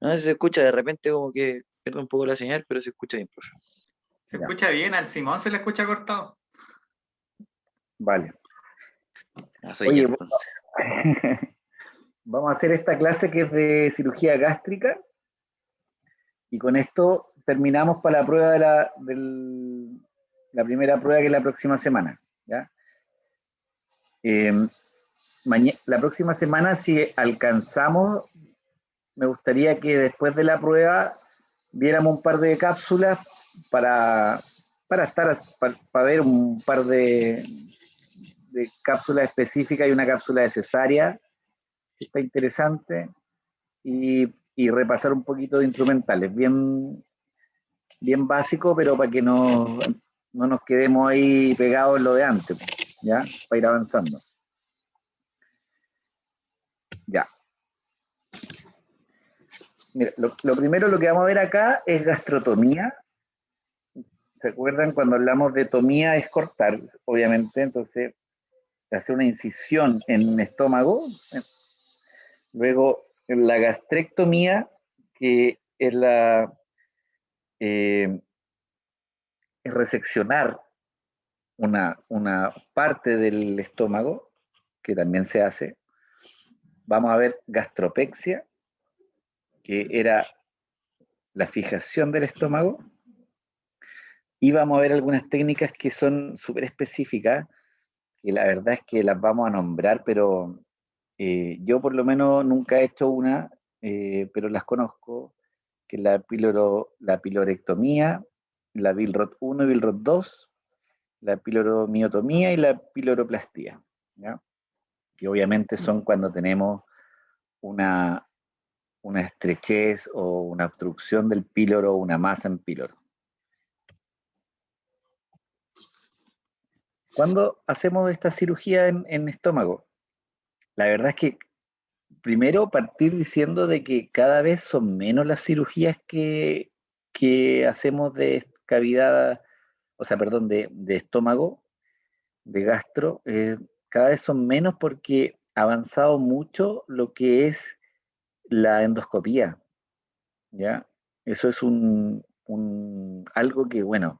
No sé si se escucha de repente como que pierde un poco la señal, pero se escucha bien, profe. Se Ya. escucha bien, al Simón se le escucha cortado. Vale. Ah, soy yo Oye, entonces. vamos a hacer esta clase que es de cirugía gástrica y con esto terminamos para la prueba de la primera prueba que es la próxima semana. ¿Ya? Eh, la próxima semana, si alcanzamos, me gustaría que después de la prueba viéramos un par de cápsulas para estar, para ver un par de cápsulas específicas y una cápsula de cesárea, que está interesante, y repasar un poquito de instrumentales, bien básico, pero para que no nos quedemos ahí pegados en lo de antes, ¿ya? Para ir avanzando. Ya. Mira, lo primero lo que vamos a ver acá es gastrotomía. ¿Se acuerdan cuando hablamos de tomía es cortar, obviamente? Entonces, hacer una incisión en el estómago. Luego, la gastrectomía, que es es reseccionar una parte del estómago, que también se hace. Vamos a ver gastropexia, que era la fijación del estómago. Y vamos a ver algunas técnicas que son súper específicas, que la verdad es que las vamos a nombrar, pero yo por lo menos nunca he hecho una, pero las conozco, que es la pilorectomía, la Billroth 1 y Billroth 2, la piloromiotomía y la piloroplastía, ¿ya? Que obviamente son cuando tenemos una, una estrechez o una obstrucción del píloro o una masa en píloro. Cuando hacemos esta cirugía en estómago, la verdad es que primero partir diciendo de que cada vez son menos las cirugías que hacemos de cavidad, o sea, perdón, de estómago, de gastro, cada vez son menos porque ha avanzado mucho lo que es la endoscopía, ¿ya? Eso es algo que, bueno,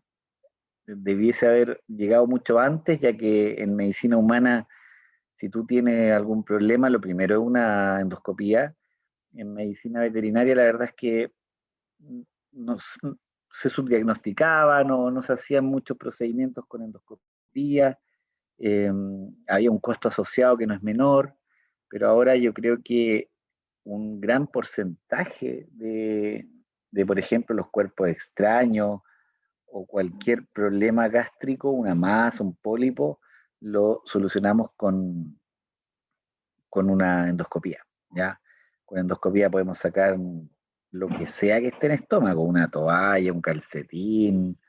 debiese haber llegado mucho antes, ya que en medicina humana, si tú tienes algún problema, lo primero es una endoscopía. En medicina veterinaria la verdad es que no se subdiagnosticaba, no se hacían muchos procedimientos con endoscopía, eh, había un costo asociado que no es menor, pero ahora yo creo que un gran porcentaje por ejemplo, los cuerpos extraños o cualquier problema gástrico, una masa, un pólipo, lo solucionamos con una endoscopía, ¿ya? Con endoscopía podemos sacar lo que sea que esté en el estómago, una toalla, un calcetín,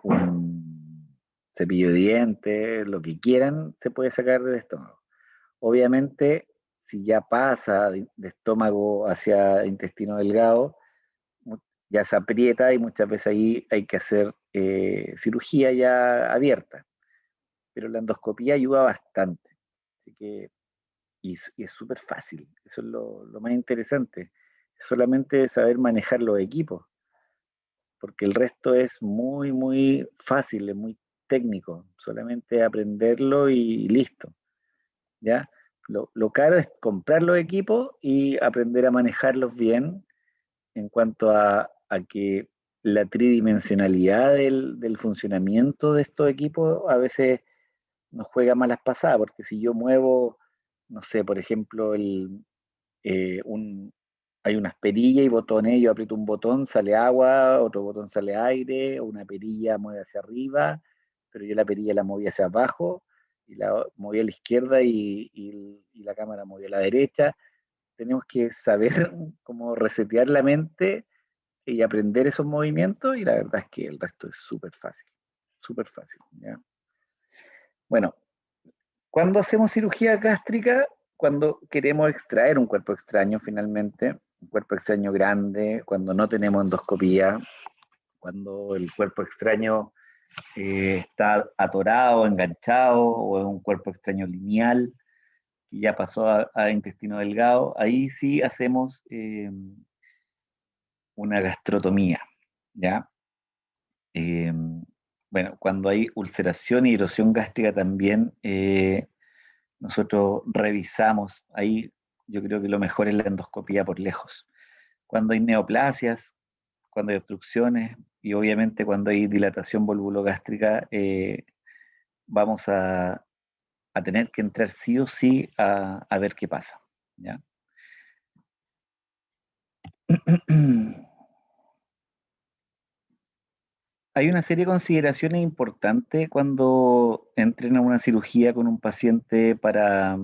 un cepillo de dientes, lo que quieran se puede sacar del estómago. Obviamente, si ya pasa de estómago hacia intestino delgado, ya se aprieta y muchas veces ahí hay que hacer cirugía ya abierta, pero la endoscopía ayuda bastante. Así que y es súper fácil, eso es lo más interesante, es solamente saber manejar los equipos, porque el resto es muy fácil, es muy técnico, solamente aprenderlo y listo, ¿ya? Lo caro es comprar los equipos y aprender a manejarlos bien en cuanto a que la tridimensionalidad del funcionamiento de estos equipos a veces nos juega malas pasadas, porque si yo muevo, no sé, por ejemplo, hay unas perillas y botones, yo aprieto un botón, sale agua, otro botón sale aire, una perilla mueve hacia arriba, pero yo la perilla la moví hacia abajo, y la moví a la izquierda y la cámara movió a la derecha. Tenemos que saber cómo resetear la mente y aprender esos movimientos, y la verdad es que el resto es súper fácil, ¿ya? Bueno, cuando hacemos cirugía gástrica, cuando queremos extraer un cuerpo extraño finalmente, un cuerpo extraño grande, cuando no tenemos endoscopía, cuando el cuerpo extraño está atorado, enganchado, o es un cuerpo extraño lineal, que ya pasó a intestino delgado, ahí sí hacemos una gastrotomía, ¿ya? Bueno, cuando hay ulceración y erosión gástrica también, nosotros revisamos, ahí yo creo que lo mejor es la endoscopía por lejos. Cuando hay neoplasias, cuando hay obstrucciones y obviamente cuando hay dilatación volvulogástrica, vamos a tener que entrar sí o sí a ver qué pasa, ¿ya? Hay una serie de consideraciones importantes cuando entren a una cirugía con un paciente para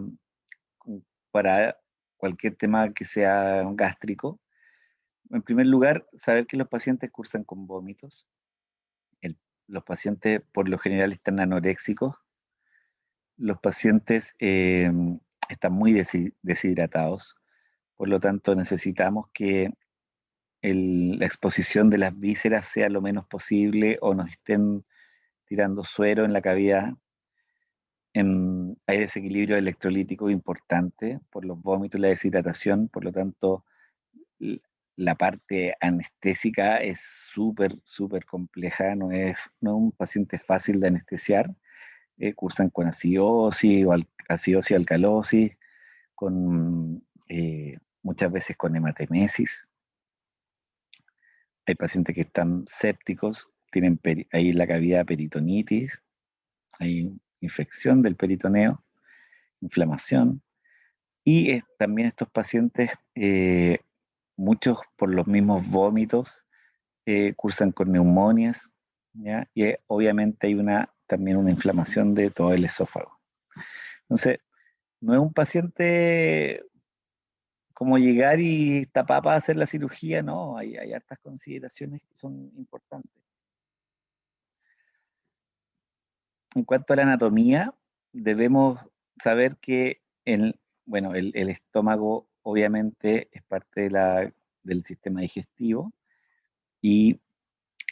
cualquier tema que sea gástrico. En primer lugar, saber que los pacientes cursan con vómitos. El- los pacientes por lo general están anoréxicos. Los pacientes están muy deshidratados. Por lo tanto, necesitamos que la exposición de las vísceras sea lo menos posible o nos estén tirando suero en la cavidad. Hay desequilibrio electrolítico importante por los vómitos y la deshidratación, por lo tanto, la parte anestésica es súper compleja, no es un paciente fácil de anestesiar. Cursan con acidosis o acidosis alcalosis, muchas veces con hematemesis. Hay pacientes que están sépticos, tienen ahí la cavidad peritonitis, hay infección del peritoneo, inflamación. Y también estos pacientes, muchos por los mismos vómitos, cursan con neumonias, ¿ya? Y obviamente hay también una inflamación de todo el esófago. Entonces, no es un paciente como llegar y tapar para hacer la cirugía, no, hay hartas consideraciones que son importantes. En cuanto a la anatomía, debemos saber que bueno, el estómago obviamente es parte del sistema digestivo y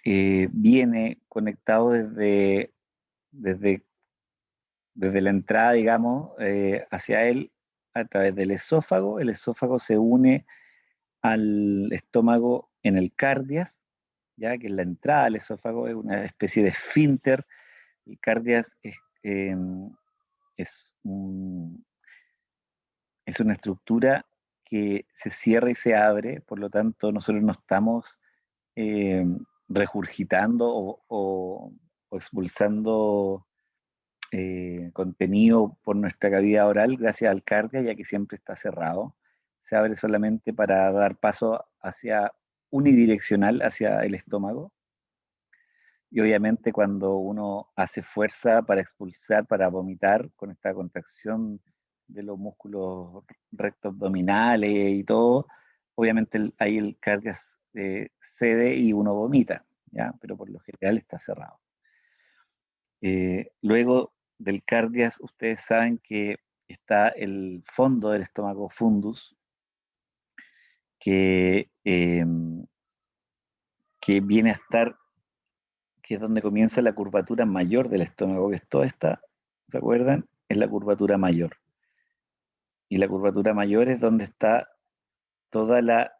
viene conectado desde, desde la entrada, digamos, hacia él a través del esófago. El esófago se une al estómago en el cardias, ya que la entrada al esófago es una especie de esfínter. El cardias eh, es, es una estructura que se cierra y se abre, por lo tanto nosotros no estamos eh, regurgitando o expulsando contenido por nuestra cavidad oral gracias al cardia, ya que siempre está cerrado. Se abre solamente para dar paso hacia unidireccional hacia el estómago. Y obviamente cuando uno hace fuerza para expulsar, para vomitar, con esta contracción de los músculos recto abdominales y todo, obviamente ahí el cardio cede y uno vomita, ¿ya? Pero por lo general está cerrado. Luego del cardias, ustedes saben que está el fondo del estómago fundus, que, que viene a estar, que es donde comienza la curvatura mayor del estómago, que es toda esta, ¿se acuerdan? Es la curvatura mayor. Y la curvatura mayor es donde está toda la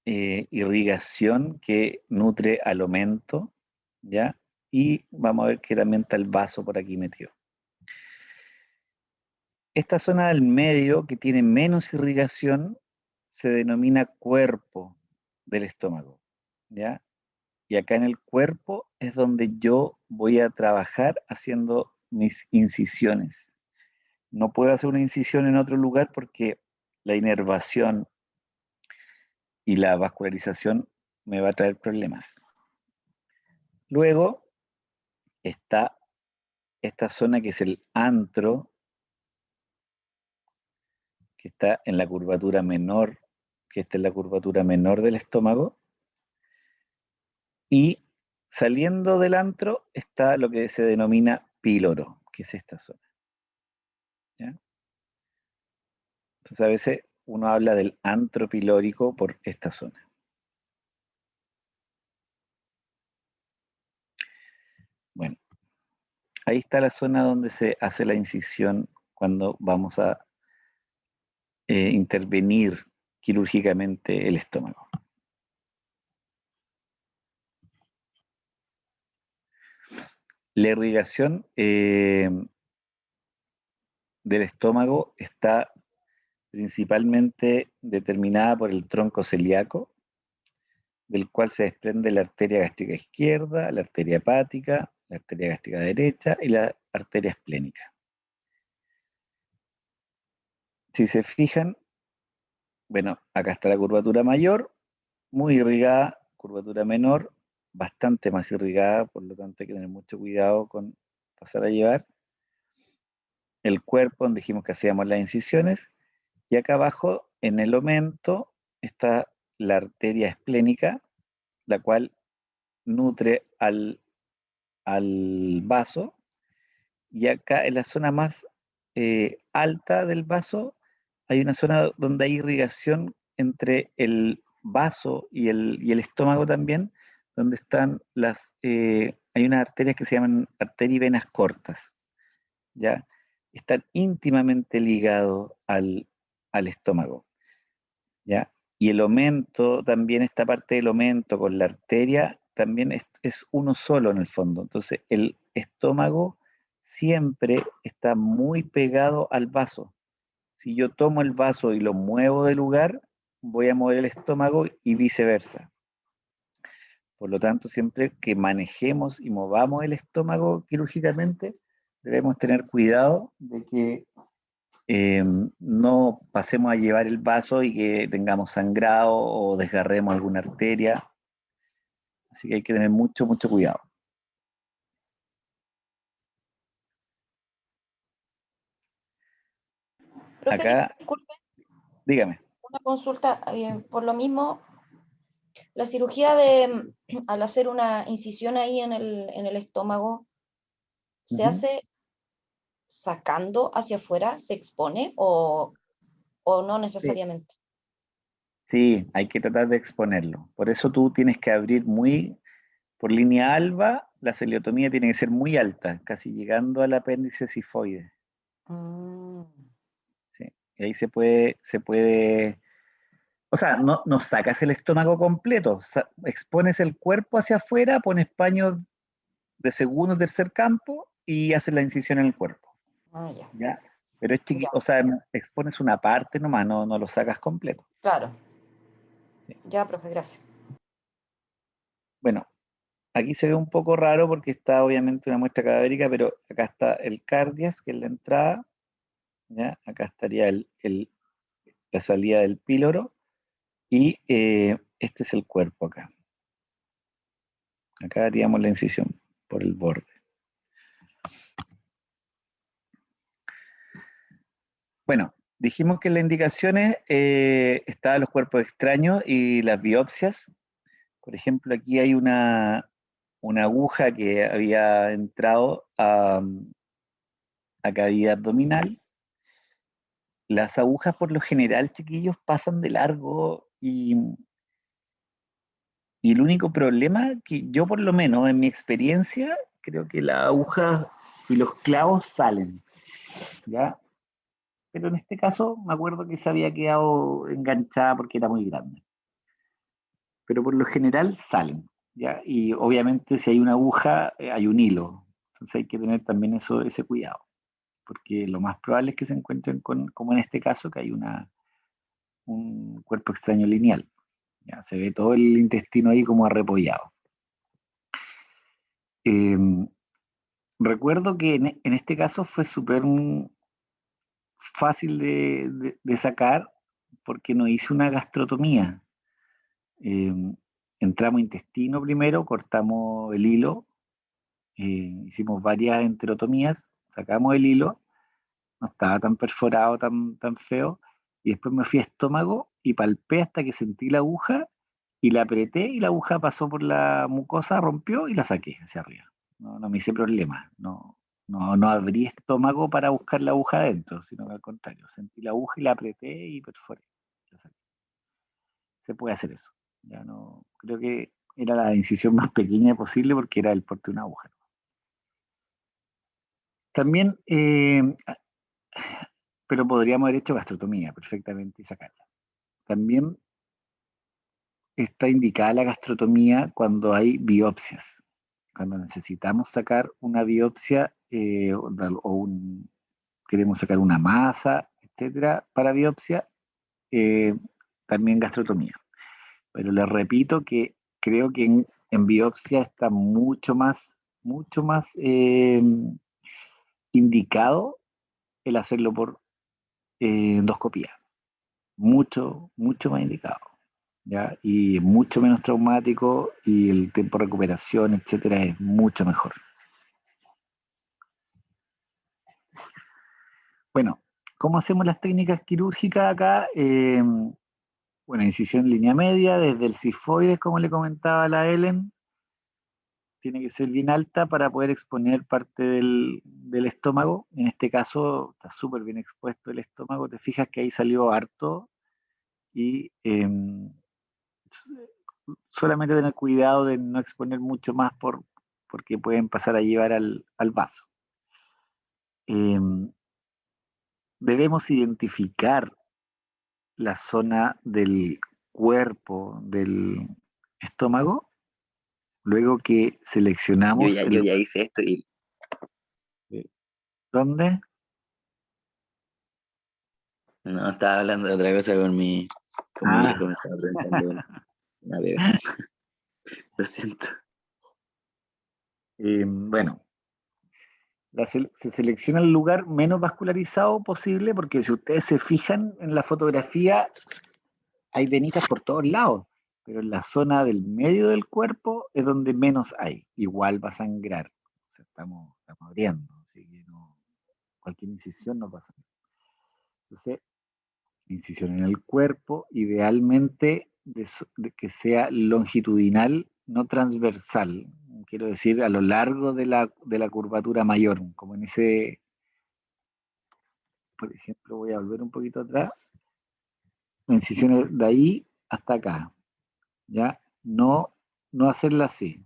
irrigación que nutre al omento, ¿ya? Y vamos a ver que también está el vaso por aquí metido. Esta zona del medio, que tiene menos irrigación, se denomina cuerpo del estómago, ¿ya? Y acá en el cuerpo es donde yo voy a trabajar haciendo mis incisiones. No puedo hacer una incisión en otro lugar porque la inervación y la vascularización me va a traer problemas. Luego está esta zona que es el antro, que está en la curvatura menor, que esta es la curvatura menor del estómago, y saliendo del antro está lo que se denomina píloro, que es esta zona, ¿ya? Entonces a veces uno habla del antro pilórico por esta zona. Bueno, ahí está la zona donde se hace la incisión cuando vamos a intervenir quirúrgicamente el estómago. La irrigación del estómago está principalmente determinada por el tronco celíaco, del cual se desprende la arteria gástrica izquierda, la arteria hepática, la arteria gástrica derecha y la arteria esplénica. Si se fijan, bueno, acá está la curvatura mayor, muy irrigada, curvatura menor, bastante más irrigada, por lo tanto hay que tener mucho cuidado con pasar a llevar. El cuerpo, donde dijimos que hacíamos las incisiones, y acá abajo, en el omento, está la arteria esplénica, la cual nutre al vaso, y acá en la zona más alta del vaso hay una zona donde hay irrigación entre el vaso y el estómago también, donde están hay unas arterias que se llaman arterias y venas cortas, ¿ya? Están íntimamente ligados al estómago, ¿ya? Y el omento, también esta parte del omento con la arteria, también es uno solo en el fondo. Entonces, el estómago siempre está muy pegado al vaso. Si yo tomo el vaso y lo muevo de lugar, voy a mover el estómago y viceversa. Por lo tanto, siempre que manejemos y movamos el estómago quirúrgicamente, debemos tener cuidado de que no pasemos a llevar el vaso y que tengamos sangrado o desgarremos alguna arteria. Así que hay que tener mucho, mucho cuidado. Profe, Acá, disculpe, dígame. una consulta. Por lo mismo, la cirugía al hacer una incisión ahí en el estómago, ¿se hace sacando hacia afuera? ¿Se expone o no Sí. necesariamente? Sí, hay que tratar de exponerlo. Por eso tú tienes que abrir por línea alba, la celiotomía tiene que ser muy alta, casi llegando al apéndice sifoide. Mm, ¿Sí? Y ahí se puede, o sea, no sacas el estómago completo, expones el cuerpo hacia afuera, pones paños de segundo o tercer campo y haces la incisión en el cuerpo, ya, ¿ya? Pero es ya, chiquito, o sea, expones una parte nomás, no lo sacas completo. claro. ¿Sí? Ya, profe, gracias. Bueno, aquí se ve un poco raro porque está obviamente una muestra cadavérica, pero acá está el cardias, que es la entrada, ¿ya? Acá estaría la salida del píloro y este es el cuerpo acá. Acá haríamos la incisión por el borde. Bueno, dijimos que en las indicaciones estaban los cuerpos extraños y las biopsias. Por ejemplo, aquí hay una aguja que había entrado a cavidad abdominal. Las agujas por lo general, chiquillos, pasan de largo y el único problema que yo por lo menos en mi experiencia creo que las agujas y los clavos salen, ¿ya? Pero en este caso me acuerdo que se había quedado enganchada porque era muy grande. Pero por lo general salen, ¿ya? Y obviamente si hay una aguja, hay un hilo. Entonces hay que tener también ese cuidado, porque lo más probable es que se encuentren como en este caso, que hay un cuerpo extraño lineal. Ya se ve todo el intestino ahí como arrepollado. Eh, Recuerdo que en este caso fue súper fácil de sacar porque no hice una gastrotomía. Eh, Entramos intestino primero, cortamos el hilo, hicimos varias enterotomías, sacamos el hilo, no estaba tan perforado, tan feo, y después me fui a estómago y palpé hasta que sentí la aguja y la apreté y la aguja pasó por la mucosa, rompió y la saqué hacia arriba. No me hice problema, no abrí estómago para buscar la aguja adentro, sino que al contrario, sentí la aguja y la apreté y perforé. La saqué. Se puede hacer eso. Ya no, creo que era la incisión más pequeña posible porque era el porte de una aguja. También, pero podríamos haber hecho gastrotomía perfectamente y sacarla. También está indicada la gastrotomía cuando hay biopsias. cuando necesitamos sacar una biopsia queremos sacar una masa, etcétera, para biopsia, también gastrotomía. Pero les repito que creo que en biopsia está mucho más indicado el hacerlo por endoscopía. Mucho más indicado. ¿Ya? Y mucho menos traumático y el tiempo de recuperación, etcétera, es mucho mejor. Bueno, ¿cómo hacemos las técnicas quirúrgicas acá? Bueno, incisión en línea media, desde el cifoides, como le comentaba la Ellen, tiene que ser bien alta para poder exponer parte del estómago. En este caso está súper bien expuesto el estómago, te fijas que ahí salió harto y solamente tener cuidado de no exponer mucho más porque pueden pasar a llevar al vaso. Debemos identificar la zona del cuerpo del estómago luego que seleccionamos Yo ya hice esto y ¿Dónde? no, estaba hablando de otra cosa con mi hijo, me estaba preguntando una bebé. Lo siento. Bueno, se selecciona el lugar menos vascularizado posible porque si ustedes se fijan en la fotografía hay venitas por todos lados, pero en la zona del medio del cuerpo es donde menos hay. Igual va a sangrar. O sea, estamos abriendo, así que cualquier incisión no pasa nada. Entonces, incisión en el cuerpo, idealmente de que sea longitudinal, no transversal. Quiero decir, a lo largo de la curvatura mayor, como en ese, por ejemplo, voy a volver un poquito atrás, incisiones de ahí hasta acá, ¿ya? No hacerla así.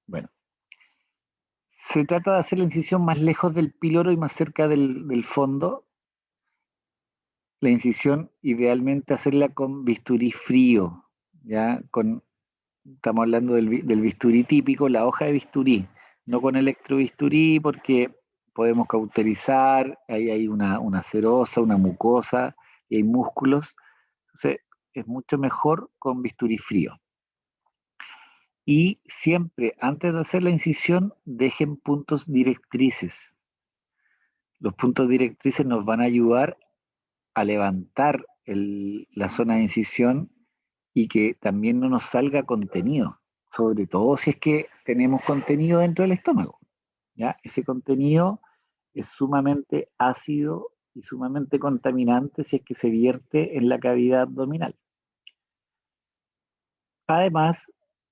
Bueno, se trata de hacer la incisión más lejos del píloro y más cerca del fondo. La incisión, idealmente hacerla con bisturí frío, ¿ya? Estamos hablando del bisturí típico, la hoja de bisturí, no con electrobisturí porque podemos cauterizar, ahí hay una serosa, una mucosa y hay músculos. Entonces, es mucho mejor con bisturí frío. Y siempre, antes de hacer la incisión, dejen puntos directrices. Los puntos directrices nos van a ayudar a levantar la zona de incisión y que también no nos salga contenido, sobre todo si es que tenemos contenido dentro del estómago. ¿Ya? Ese contenido es sumamente ácido y sumamente contaminante si es que se vierte en la cavidad abdominal. Además,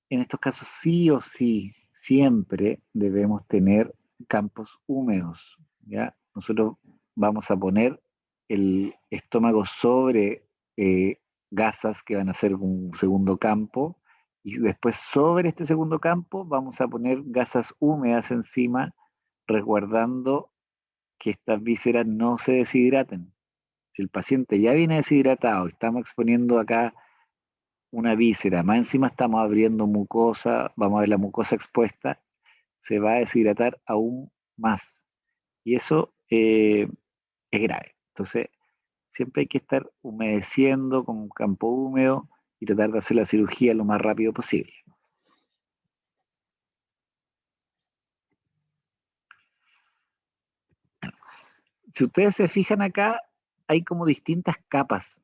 en estos casos sí o sí, siempre debemos tener campos húmedos. ¿Ya? Nosotros vamos a poner el estómago sobre gasas que van a ser un segundo campo y después sobre este segundo campo vamos a poner gasas húmedas encima, resguardando que estas vísceras no se deshidraten. Si el paciente ya viene deshidratado, estamos exponiendo acá una víscera, más encima estamos abriendo mucosa, vamos a ver la mucosa expuesta, se va a deshidratar aún más. Y eso es grave. Entonces, siempre hay que estar humedeciendo con un campo húmedo y tratar de hacer la cirugía lo más rápido posible. Si ustedes se fijan acá, hay como distintas capas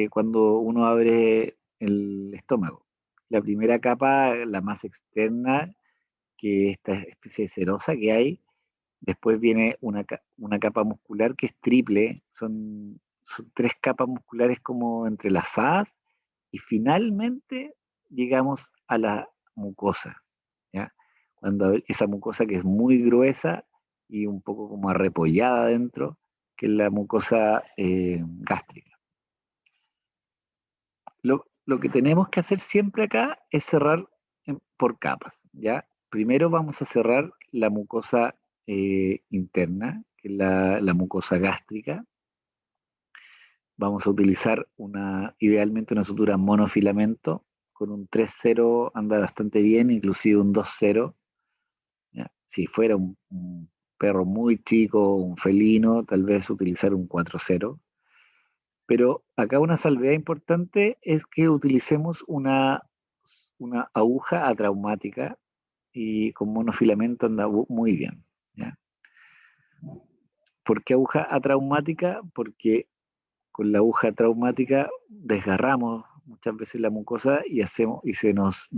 cuando uno abre el estómago. La primera capa, la más externa, que es esta especie de serosa que hay. Después viene una capa muscular que es triple, son 3 capas musculares como entrelazadas y finalmente llegamos a la mucosa, ¿ya? Cuando esa mucosa que es muy gruesa y un poco como arrepollada adentro, que es la mucosa gástrica. Lo que tenemos que hacer siempre acá es cerrar por capas, ¿ya? Primero vamos a cerrar la mucosa interna, que es la mucosa gástrica. Vamos a utilizar idealmente una sutura monofilamento con un 3-0 anda bastante bien, inclusive un 2-0. ¿Ya? Si fuera un perro muy chico, un felino, tal vez utilizar un 4-0. Pero acá una salvedad importante es que utilicemos una aguja atraumática y con monofilamento anda muy bien. ¿Ya? ¿Por qué aguja atraumática? Porque con la aguja traumática desgarramos muchas veces la mucosa y se nos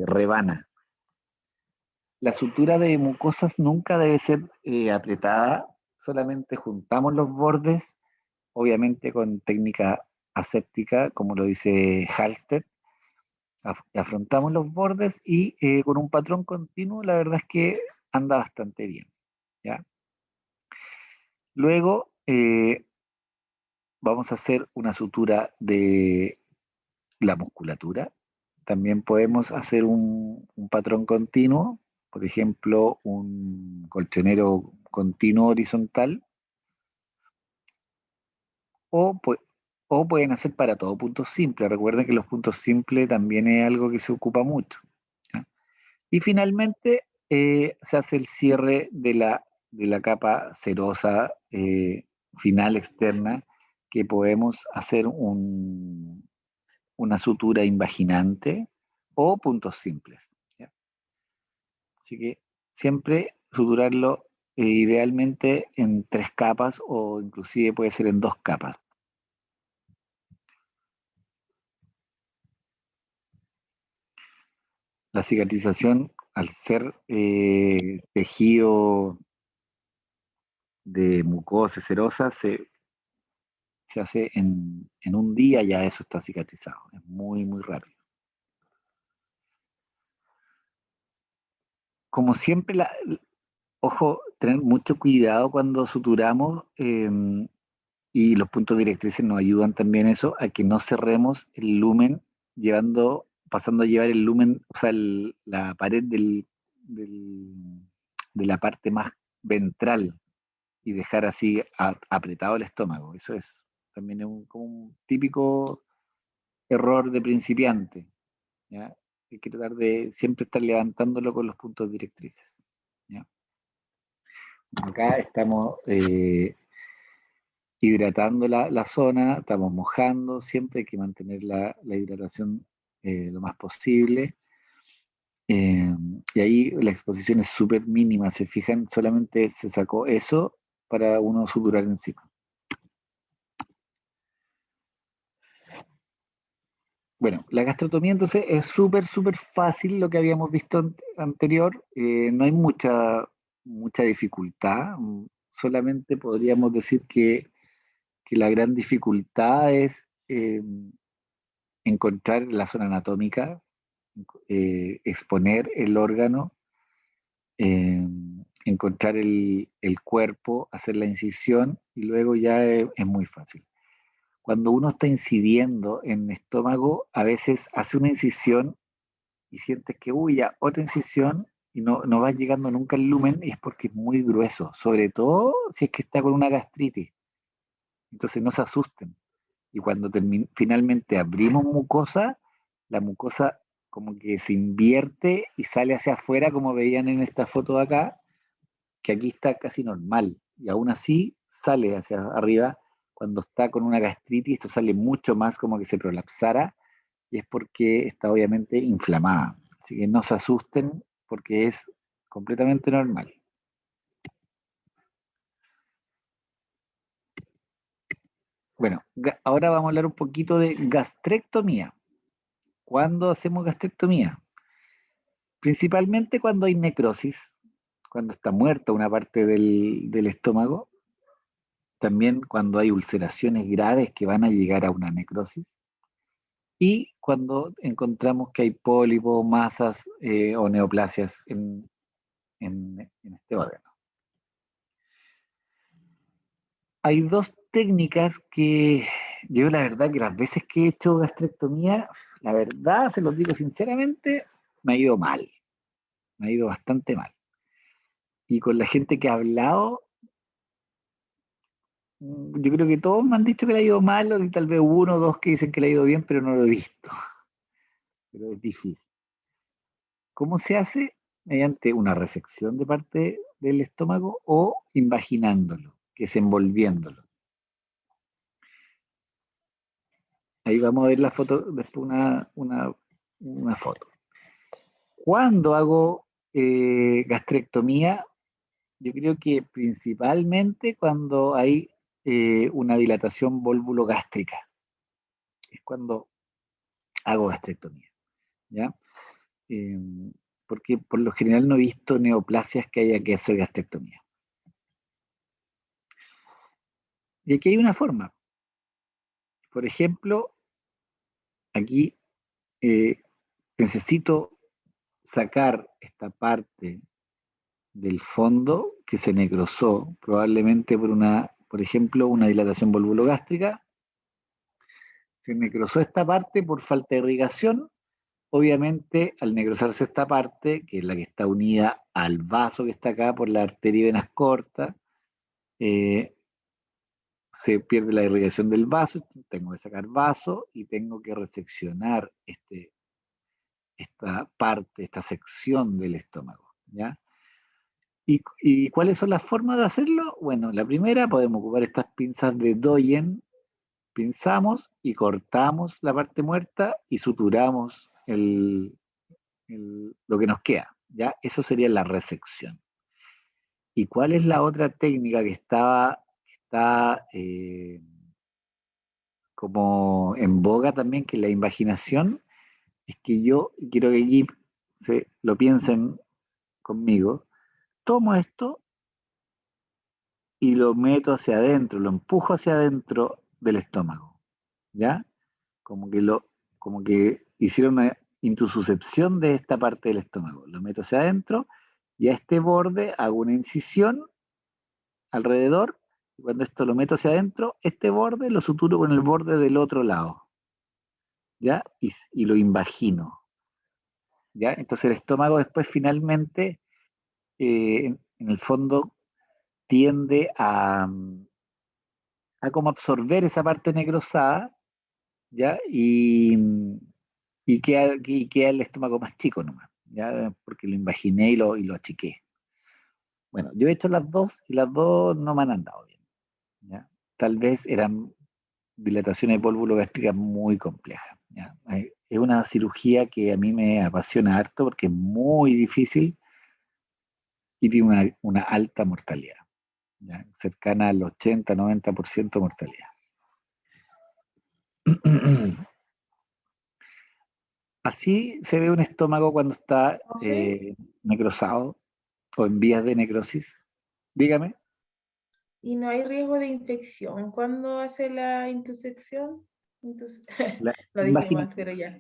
rebana. La sutura de mucosas nunca debe ser apretada, solamente juntamos los bordes, obviamente con técnica aséptica, como lo dice Halsted, afrontamos los bordes y con un patrón continuo la verdad es que anda bastante bien. ¿Ya? Luego vamos a hacer una sutura de la musculatura. También podemos hacer un patrón continuo, por ejemplo, un colchonero continuo horizontal, o, o pueden hacer para todo puntos simples. Recuerden que los puntos simples también es algo que se ocupa mucho. ¿Ya? Y finalmente se hace el cierre de la capa serosa final externa, que podemos hacer una sutura invaginante o puntos simples. ¿Ya? Así que siempre suturarlo idealmente en 3 capas o inclusive puede ser en 2 capas. La cicatrización, al ser tejido de mucosa serosa, se hace en un día, ya eso está cicatrizado. Es muy, muy rápido. Como siempre, ojo, tener mucho cuidado cuando suturamos y los puntos directrices nos ayudan también eso, a que no cerremos el lumen pasando a llevar el lumen, o sea, la pared de la parte más ventral y dejar así apretado el estómago. Eso es también como un típico error de principiante. ¿Ya? Hay que tratar de siempre estar levantándolo con los puntos directrices. ¿Ya? Acá estamos hidratando la zona, estamos mojando, siempre hay que mantener la hidratación lo más posible. Y ahí la exposición es súper mínima, se fijan, solamente se sacó eso para uno suturar encima. Bueno, la gastrotomía entonces es súper, súper fácil lo que habíamos visto anterior. No hay mucha dificultad. Solamente podríamos decir que la gran dificultad es encontrar la zona anatómica, exponer el órgano, eh, encontrar el cuerpo, hacer la incisión y luego ya es muy fácil. Cuando uno está incidiendo en el estómago, a veces hace una incisión y sientes que, uy, ya, otra incisión y no vas llegando nunca al lumen y es porque es muy grueso, sobre todo si es que está con una gastritis. Entonces no se asusten. Y cuando finalmente abrimos mucosa, la mucosa como que se invierte y sale hacia afuera, como veían en esta foto de acá, que aquí está casi normal. Y aún así sale hacia arriba. Cuando está con una gastritis, esto sale mucho más como que se prolapsara, y es porque está obviamente inflamada. Así que no se asusten porque es completamente normal. Bueno, ahora vamos a hablar un poquito de gastrectomía. ¿Cuándo hacemos gastrectomía? Principalmente cuando hay necrosis, cuando está muerta una parte del estómago, también cuando hay ulceraciones graves que van a llegar a una necrosis, y cuando encontramos que hay pólipos, masas o neoplasias en este órgano. Hay 2 técnicas que yo la verdad que las veces que he hecho gastrectomía, la verdad, se los digo sinceramente, me ha ido mal, me ha ido bastante mal. Y con la gente que ha hablado, yo creo que todos me han dicho que le ha ido mal, y tal vez 1 o 2 que dicen que le ha ido bien, pero no lo he visto. pero es difícil. ¿Cómo se hace? Mediante una resección de parte del estómago o invaginándolo, que es envolviéndolo. Ahí vamos a ver la foto, después una foto. Cuando hago gastrectomía, yo creo que principalmente cuando hay una dilatación volvulogástrica. Es cuando hago gastrectomía, ¿ya? Eh, porque por lo general no he visto neoplasias que haya que hacer gastrectomía. Y aquí hay una forma. Por ejemplo, aquí necesito sacar esta parte del fondo que se necrosó, probablemente por ejemplo, una dilatación volvulogástrica. Se necrosó esta parte por falta de irrigación. Obviamente, al necrosarse esta parte, que es la que está unida al vaso que está acá por la arteria y venas cortas, se pierde la irrigación del vaso, tengo que sacar vaso y tengo que reseccionar esta parte, esta sección del estómago, ¿ya? ¿Y cuáles son las formas de hacerlo? Bueno, la primera, podemos ocupar estas pinzas de Doyen, pinzamos y cortamos la parte muerta y suturamos lo que nos queda, ¿ya? Eso sería la resección. ¿Y cuál es la otra técnica que está como en boga también, que es la invaginación? Es que yo quiero que allí lo piensen conmigo. Tomo esto y lo meto hacia adentro, lo empujo hacia adentro del estómago, ¿ya? Como que hicieron una intususcepción de esta parte del estómago. Lo meto hacia adentro y a este borde hago una incisión alrededor, y cuando esto lo meto hacia adentro, este borde lo suturo con el borde del otro lado, ¿ya? Y lo invagino, ¿ya? Entonces el estómago después finalmente, en el fondo, tiende a como absorber esa parte necrosada, ¿ya? Y queda el estómago más chico nomás, ¿ya? Porque lo imaginé y lo achiqué. Bueno, yo he hecho las dos y las dos no me han andado bien, ¿ya? Tal vez eran dilataciones volvulogástricas muy complejas, ¿ya? Es una cirugía que a mí me apasiona harto porque es muy difícil y tiene una alta mortalidad, ¿ya? Cercana al 80-90% de mortalidad. Así se ve un estómago cuando está necrosado o en vías de necrosis. Dígame. ¿Y no hay riesgo de infección cuando hace la intusección? La Lo dije mal, pero ya.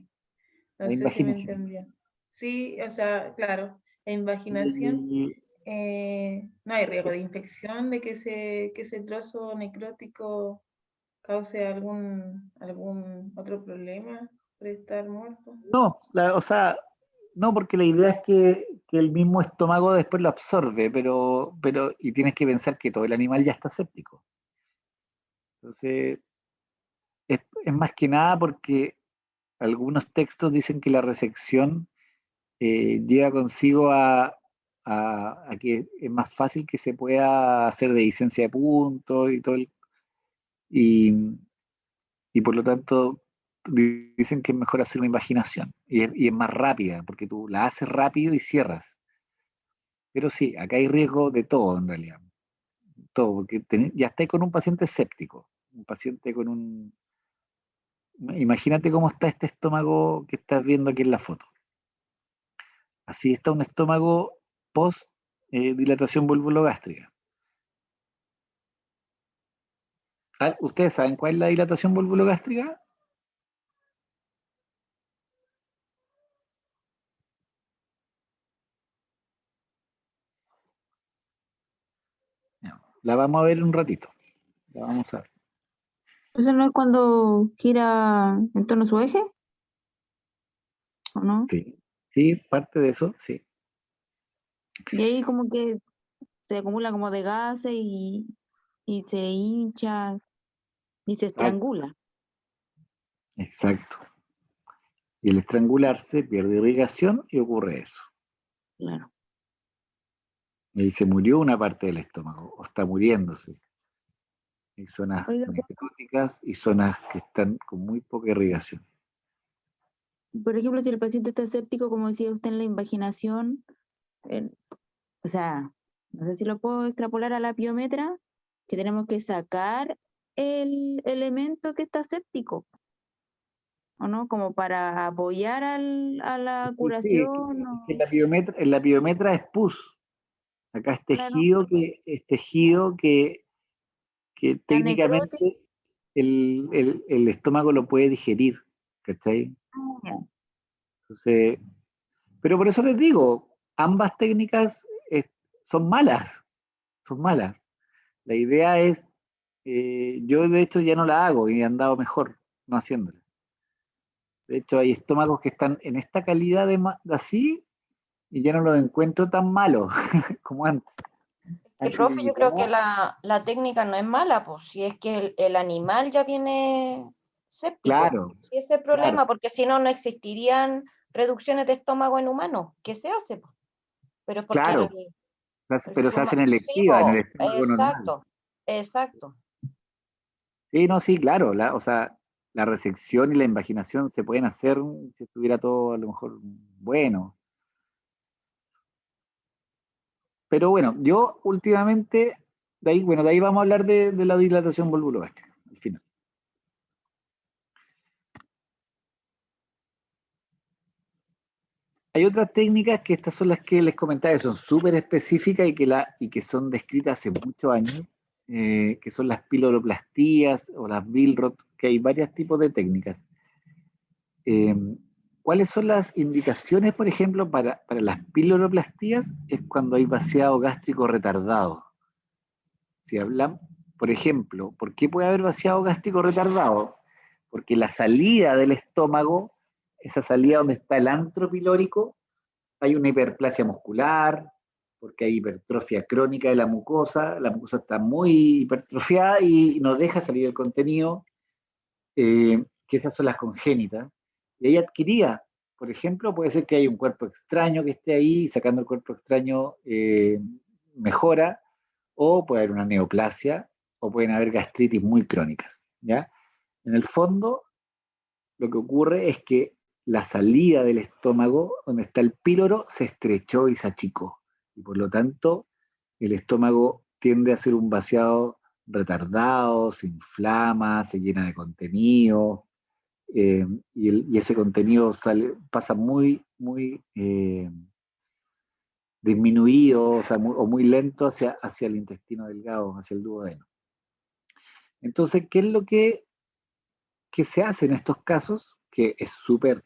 No La sé si me invaginación. entendió. Sí, o sea, claro, la invaginación, Y no hay riesgo de infección, de que ese trozo necrótico cause algún otro problema por estar muerto. no, o sea, no, porque la idea es que el mismo estómago después lo absorbe, y tienes que pensar que todo el animal ya está séptico. Entonces, es más que nada porque algunos textos dicen que la resección lleva consigo a que es más fácil que se pueda hacer de licencia de puntos y todo y, y por lo tanto dicen que es mejor hacer una invaginación y es más rápida porque tú la haces rápido y cierras. Pero sí, acá hay riesgo de todo en realidad, todo, porque ya estáis con un paciente séptico, un paciente con un... Imagínate cómo está este estómago que estás viendo aquí en la foto. Así está un estómago post dilatación volvulogástrica. ¿Ustedes saben cuál es la dilatación volvulogástrica? No, la vamos a ver un ratito. La vamos a ver. ¿Eso no es cuando gira en torno a su eje? ¿O no? Sí, sí, parte de eso, sí. Y ahí como que se acumula como de gases y se hincha y se Exacto. estrangula. Exacto. Y al estrangularse pierde irrigación y ocurre eso. Claro. Y se murió una parte del estómago, o está muriéndose. Hay zonas Oiga, necróticas y zonas que están con muy poca irrigación. por ejemplo, si el paciente está séptico, como decía usted en la invaginación, o sea, no sé si lo puedo extrapolar a la piometra, que tenemos que sacar el elemento que está séptico, ¿o no? Como para apoyar a la Sí, es curación, que o... en la piometra es pus. Acá es Claro, tejido que está necrótico. técnicamente el estómago lo puede digerir, ¿cachai? Entonces, pero por eso les digo, ambas técnicas son malas, son malas. La idea es, yo de hecho ya no la hago y he andado mejor no haciéndola. De hecho hay estómagos que están en esta calidad de así y ya no los encuentro tan malos como antes. Que, Antes yo profe, yo creo que llegaba, la técnica no es mala, pues si es que el animal ya viene séptico. claro, Si ese es el claro, problema, porque si no, no existirían reducciones de estómago en humanos. ¿Qué se hace, po? Pero es porque claro, el pero ser se hacen humano. Sí, electivas en el po, estómago normal. exacto, exacto. Sí, no, sí, claro, o sea, la resección y la invaginación se pueden hacer si estuviera todo a lo mejor bueno. Pero bueno, yo últimamente, de ahí vamos a hablar de la dilatación vulvogástrica, al final. Hay otras técnicas que estas son las que les comentaba, que son súper específicas y que son descritas hace muchos años, que son las piloroplastías o las Billroth, que hay varios tipos de técnicas. Eh, ¿Cuáles son las indicaciones, por ejemplo, para las piloroplastías? Es cuando hay vaciado gástrico retardado. Si hablamos, por ejemplo, ¿por qué puede haber vaciado gástrico retardado? Porque la salida del estómago, esa salida donde está el antro pilórico, hay una hiperplasia muscular, porque hay hipertrofia crónica de la mucosa está muy hipertrofiada y no deja salir el contenido, que esas son las congénitas. Y ahí adquiría, por ejemplo, puede ser que haya un cuerpo extraño que esté ahí, y sacando el cuerpo extraño mejora, o puede haber una neoplasia, o pueden haber gastritis muy crónicas, ¿ya? En el fondo, lo que ocurre es que la salida del estómago, donde está el píloro, se estrechó y se achicó. Y por lo tanto, el estómago tiende a ser un vaciado retardado, se inflama, se llena de contenido, y ese contenido pasa muy disminuido, o sea, o muy lento hacia el intestino delgado, hacia el duodeno. Entonces, ¿qué es lo que se hace en estos casos? Que es súper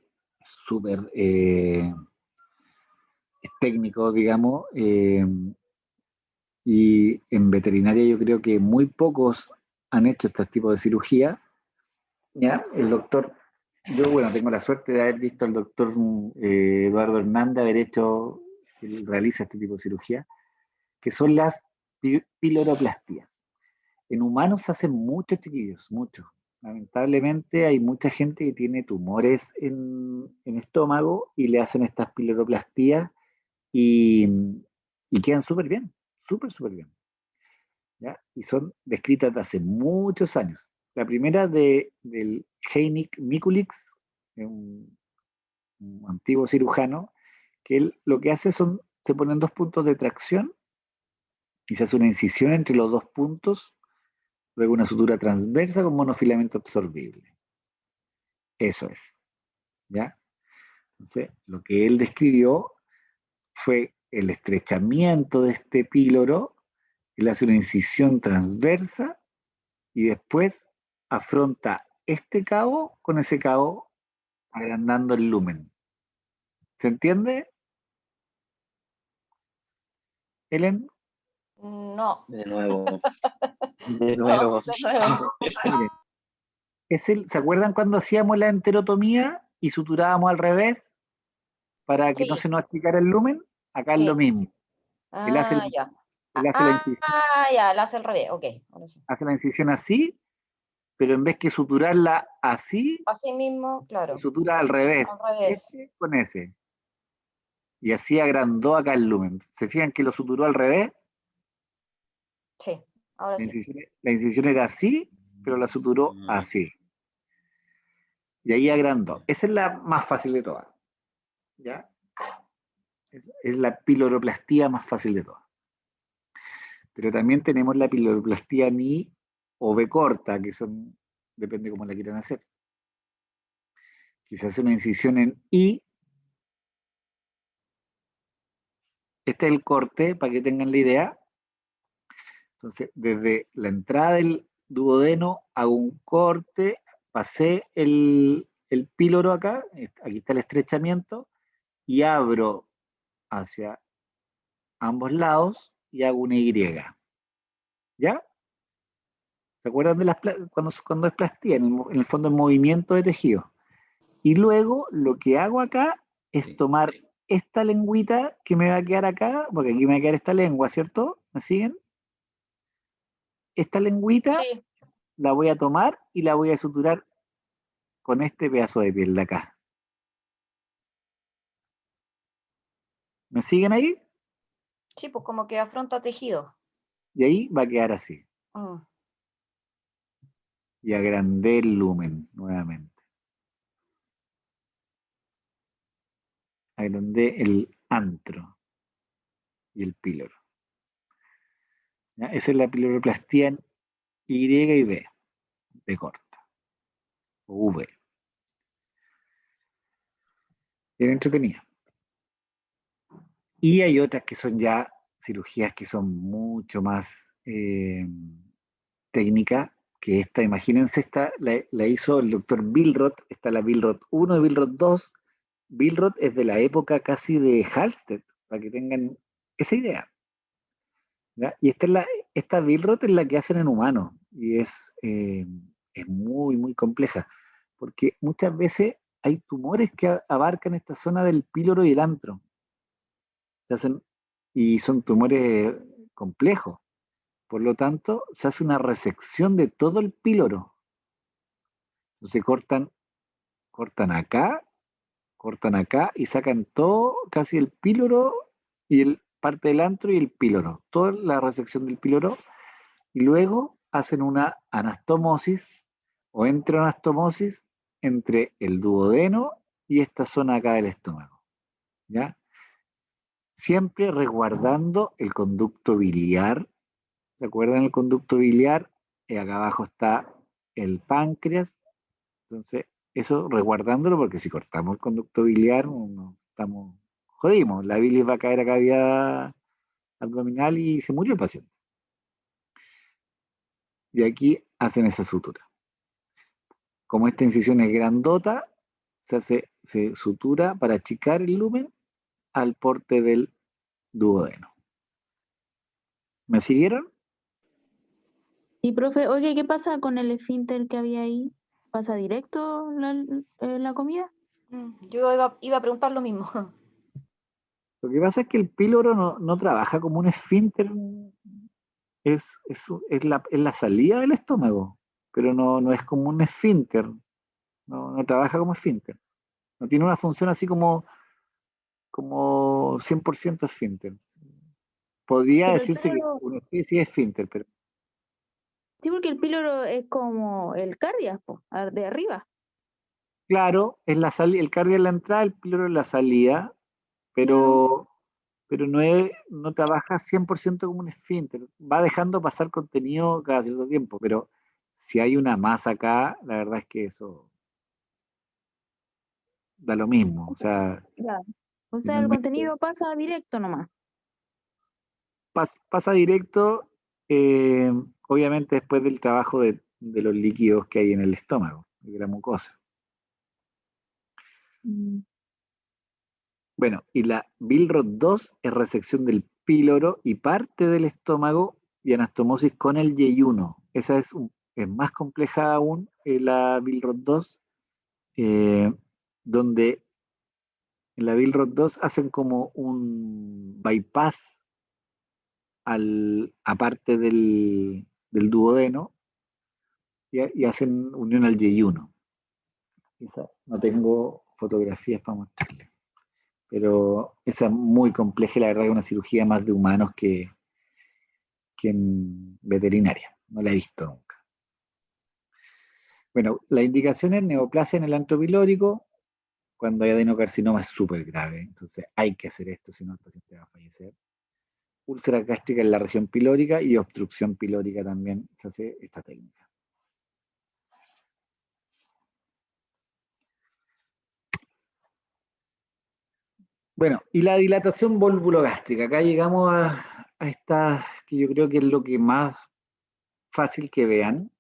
técnico, digamos, y en veterinaria yo creo que muy pocos han hecho este tipo de cirugía. ¿Ya? El doctor, yo bueno, tengo la suerte de haber visto al doctor Eduardo Hernández haber hecho, él realiza este tipo de cirugía, que son las piloroplastías. En humanos se hacen muchos, chiquillos, muchos. Lamentablemente hay mucha gente que tiene tumores en estómago y le hacen estas piloroplastías y, y quedan súper bien, súper bien. ¿Ya? Y son descritas de hace muchos años. La primera del Heinik Mikulicz, un antiguo cirujano, que él lo que hace se ponen dos puntos de tracción y se hace una incisión entre los dos puntos, luego una sutura transversa con monofilamento absorbible. Eso es, ¿ya? Entonces, lo que él describió fue el estrechamiento de este píloro, él hace una incisión transversa y después afronta este cabo con ese cabo agrandando el lumen. ¿Se entiende, Helen? No, De nuevo, de no, nuevo. de nuevo. Miren, ¿se acuerdan cuando hacíamos la enterotomía y suturábamos al revés para que no Sí, se nos achicara el lumen? Acá es lo sí. mismo. Él hace, Ah, ya. él hace la incisión, Ya, la hace al revés. Ok, ahora sí. hace la incisión así, pero en vez que suturarla así, Así mismo, lo claro, sutura al revés. al revés. Este con ese. Y así agrandó acá el lumen. ¿Se fijan que lo suturó al revés? Sí, ahora sí. La incisión era así, pero la suturó así. Y ahí agrandó. Esa es la más fácil de todas. ¿Ya? Es la piloroplastia más fácil de todas. Pero también tenemos la piloroplastia ni o B corta, que son, depende cómo la quieran hacer. Que se hace una incisión en I. Este es el corte, para que tengan la idea. Entonces, desde la entrada del duodeno hago un corte, pasé el píloro acá, aquí está el estrechamiento, y abro hacia ambos lados y hago una Y. ¿Ya? ¿Se acuerdan de cuando es plastía? En el fondo es movimiento de tejido. Y luego lo que hago acá es tomar esta lengüita que me va a quedar acá, porque aquí me va a quedar esta lengua, ¿cierto? ¿Me siguen? Esta lengüita Sí, la voy a tomar y la voy a suturar con este pedazo de piel de acá. ¿Me siguen ahí? sí, pues como que afronta tejido. Y ahí va a quedar así. Mm. Y agrandé el lumen nuevamente. Agrandé el antro y el píloro. ¿Ya? Esa es la piloroplastia en Y y B, de corta, o V. Bien entretenida. Y hay otras que son ya cirugías que son mucho más técnicas que esta. Imagínense, esta la hizo el doctor Billroth. Está la Billroth 1 y Billroth 2. Billroth es de la época casi de Halsted, para que tengan esa idea. ¿Ya? Y esta Billroth es la que hacen en humanos y es muy, muy compleja, porque muchas veces hay tumores que abarcan esta zona del píloro y el antro. Se hacen, y son tumores complejos. Por lo tanto, se hace una resección de todo el píloro. Entonces cortan acá y sacan todo, casi el píloro y parte del antro y el píloro, toda la resección del píloro, y luego hacen una anastomosis o entreanastomosis entre el duodeno y esta zona acá del estómago. ¿Ya? Siempre resguardando el conducto biliar. ¿Se acuerdan el conducto biliar? Acá abajo está el páncreas. Entonces, eso resguardándolo, porque si cortamos el conducto biliar, estamos jodimos. La bilis va a caer a cavidad abdominal y se murió el paciente. Y aquí hacen esa sutura. Como esta incisión es grandota, se sutura para achicar el lumen al porte del duodeno. ¿Me siguieron? Y profe, oye, ¿qué pasa con el esfínter que había ahí? ¿Pasa directo la comida? Yo iba a preguntar lo mismo. Lo que pasa es que el píloro no trabaja como un esfínter, es la salida del estómago, pero no es como un esfínter, no trabaja como esfínter. No tiene una función así como 100% esfínter. Podría Pero el decirse que píloro, una especie de esfínter, pero sí, porque el píloro es como el cardias, po, de arriba. claro, es la salida, el cardio es la entrada, el píloro es la salida, Claro. pero no trabaja 100% como un esfínter. Va dejando pasar contenido cada cierto tiempo, pero si hay una masa acá, la verdad es que eso da lo mismo. O sea, Claro. O sea, el finalmente contenido pasa directo nomás. pasa directo, eh, obviamente después del trabajo de los líquidos que hay en el estómago, de la mucosa. Mm. Bueno, y la Billroth 2 es resección del píloro y parte del estómago y anastomosis con el yeyuno. Esa es más compleja aún, la Billroth 2, eh, donde en la Billroth 2 hacen como un bypass aparte del duodeno, y hacen unión al yeyuno. Esa, no tengo fotografías para mostrarles. Pero esa es muy compleja y la verdad que es una cirugía más de humanos que en veterinaria. No la he visto nunca. Bueno, la indicación es neoplasia en el antro pilórico. Cuando hay adenocarcinoma es súper grave. Entonces hay que hacer esto, si no el paciente va a fallecer. Úlcera gástrica en la región pilórica y obstrucción pilórica también se hace esta técnica. Bueno, y la dilatación volvulogástrica. Acá llegamos a esta, que yo creo que es lo que más fácil que vean,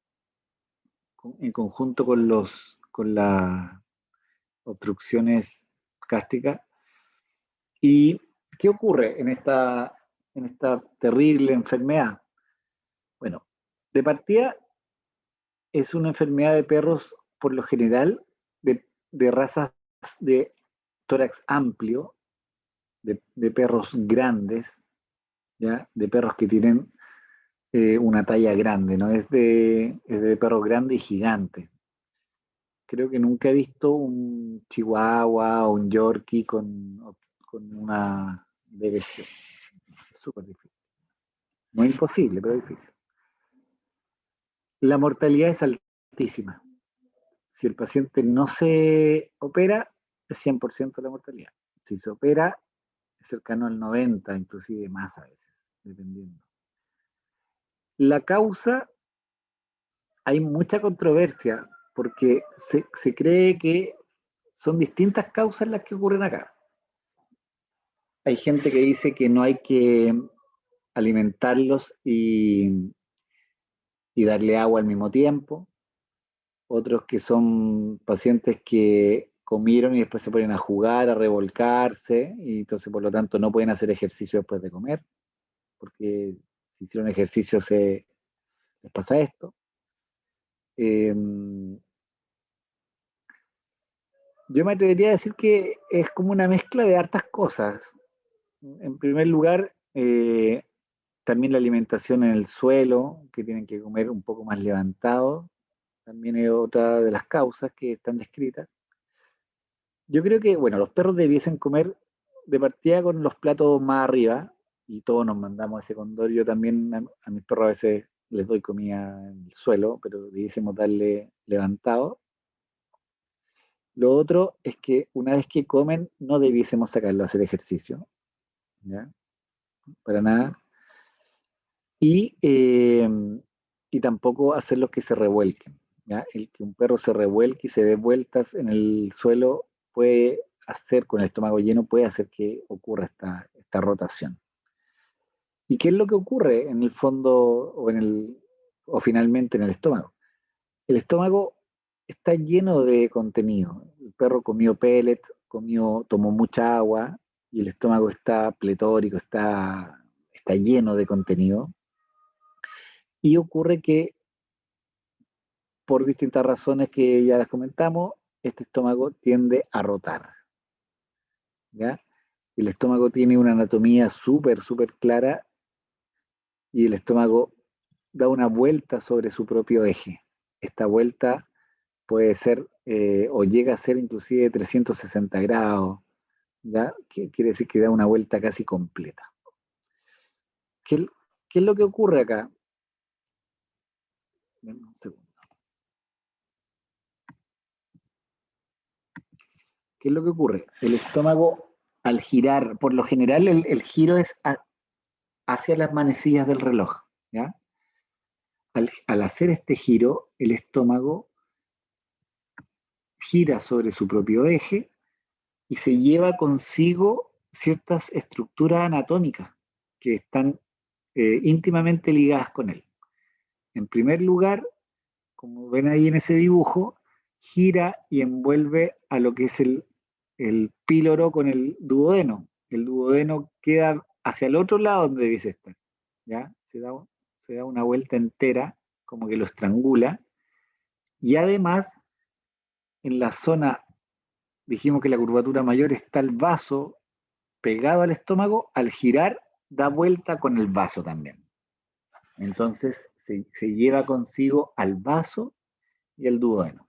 en conjunto con las obstrucciones gástricas. ¿Y qué ocurre en esta terrible enfermedad? Bueno, de partida es una enfermedad de perros, por lo general, de razas de tórax amplio, de perros grandes, ¿ya? De perros que tienen una talla grande, ¿no? Es de perros grandes y gigantes. Creo que nunca he visto un chihuahua o un yorkie con una BBC. Es súper difícil. No imposible, pero difícil. La mortalidad es altísima. Si el paciente no se opera, es 100% la mortalidad. Si se opera, es cercano al 90%, inclusive más a veces, dependiendo. La causa, hay mucha controversia, porque se cree que son distintas causas las que ocurren acá. Hay gente que dice que no hay que alimentarlos y darle agua al mismo tiempo. Otros que son pacientes que comieron y después se ponen a jugar, a revolcarse, y entonces por lo tanto no pueden hacer ejercicio después de comer, porque si hicieron ejercicio les pasa esto. Yo me atrevería a decir que es como una mezcla de hartas cosas. En primer lugar, también la alimentación en el suelo, que tienen que comer un poco más levantado, también es otra de las causas que están descritas. Yo creo que, bueno, los perros debiesen comer de partida con los platos más arriba, y todos nos mandamos ese condor. Yo también a mis perros a veces les doy comida en el suelo, pero debiésemos darle levantado. Lo otro es que una vez que comen, no debiésemos sacarlo a hacer ejercicio, ¿ya? Para nada. Y tampoco hacerlos que se revuelquen, ¿ya? El que un perro se revuelque y se dé vueltas en el suelo puede hacer, con el estómago lleno, puede hacer que ocurra esta rotación. ¿Y qué es lo que ocurre en el fondo o finalmente en el estómago? El estómago está lleno de contenido. El perro comió pellets, tomó mucha agua, y el estómago está pletórico, está lleno de contenido. Y ocurre que, por distintas razones que ya las comentamos, este estómago tiende a rotar, ¿ya? El estómago tiene una anatomía súper, súper clara, y el estómago da una vuelta sobre su propio eje. Esta vuelta puede ser, o llega a ser inclusive 360 grados, ¿ya? Quiere decir que da una vuelta casi completa. ¿Qué es lo que ocurre acá? Un segundo. ¿Qué es lo que ocurre? El estómago, al girar, por lo general el giro es hacia las manecillas del reloj, ¿ya? Al hacer este giro, el estómago gira sobre su propio eje y se lleva consigo ciertas estructuras anatómicas que están íntimamente ligadas con él. En primer lugar, como ven ahí en ese dibujo, gira y envuelve a lo que es el píloro con el duodeno. El duodeno queda hacia el otro lado donde debiese estar, ¿ya? Se da una vuelta entera, como que lo estrangula, y además, en la zona, dijimos que la curvatura mayor está el vaso pegado al estómago. Al girar, da vuelta con el vaso también. Entonces, se lleva consigo al vaso y el duodeno.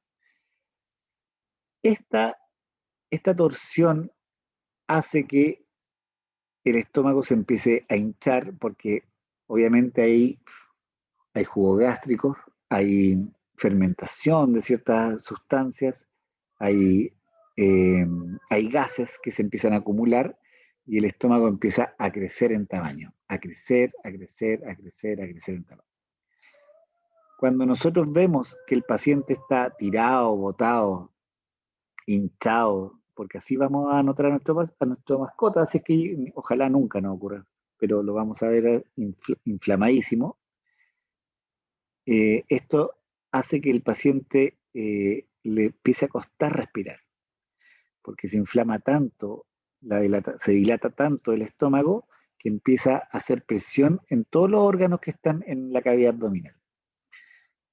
Esta torsión hace que el estómago se empiece a hinchar porque obviamente ahí hay jugo gástrico, hay fermentación de ciertas sustancias, hay, hay gases que se empiezan a acumular y el estómago empieza a crecer en tamaño, a crecer, a crecer, a crecer, a crecer en tamaño. Cuando nosotros vemos que el paciente está tirado, botado, hinchado, porque así vamos a notar a nuestra mascota, así es que ojalá nunca nos ocurra, pero lo vamos a ver inflamadísimo. Esto hace que el paciente le empiece a costar respirar, porque se inflama tanto, se dilata tanto el estómago que empieza a hacer presión en todos los órganos que están en la cavidad abdominal.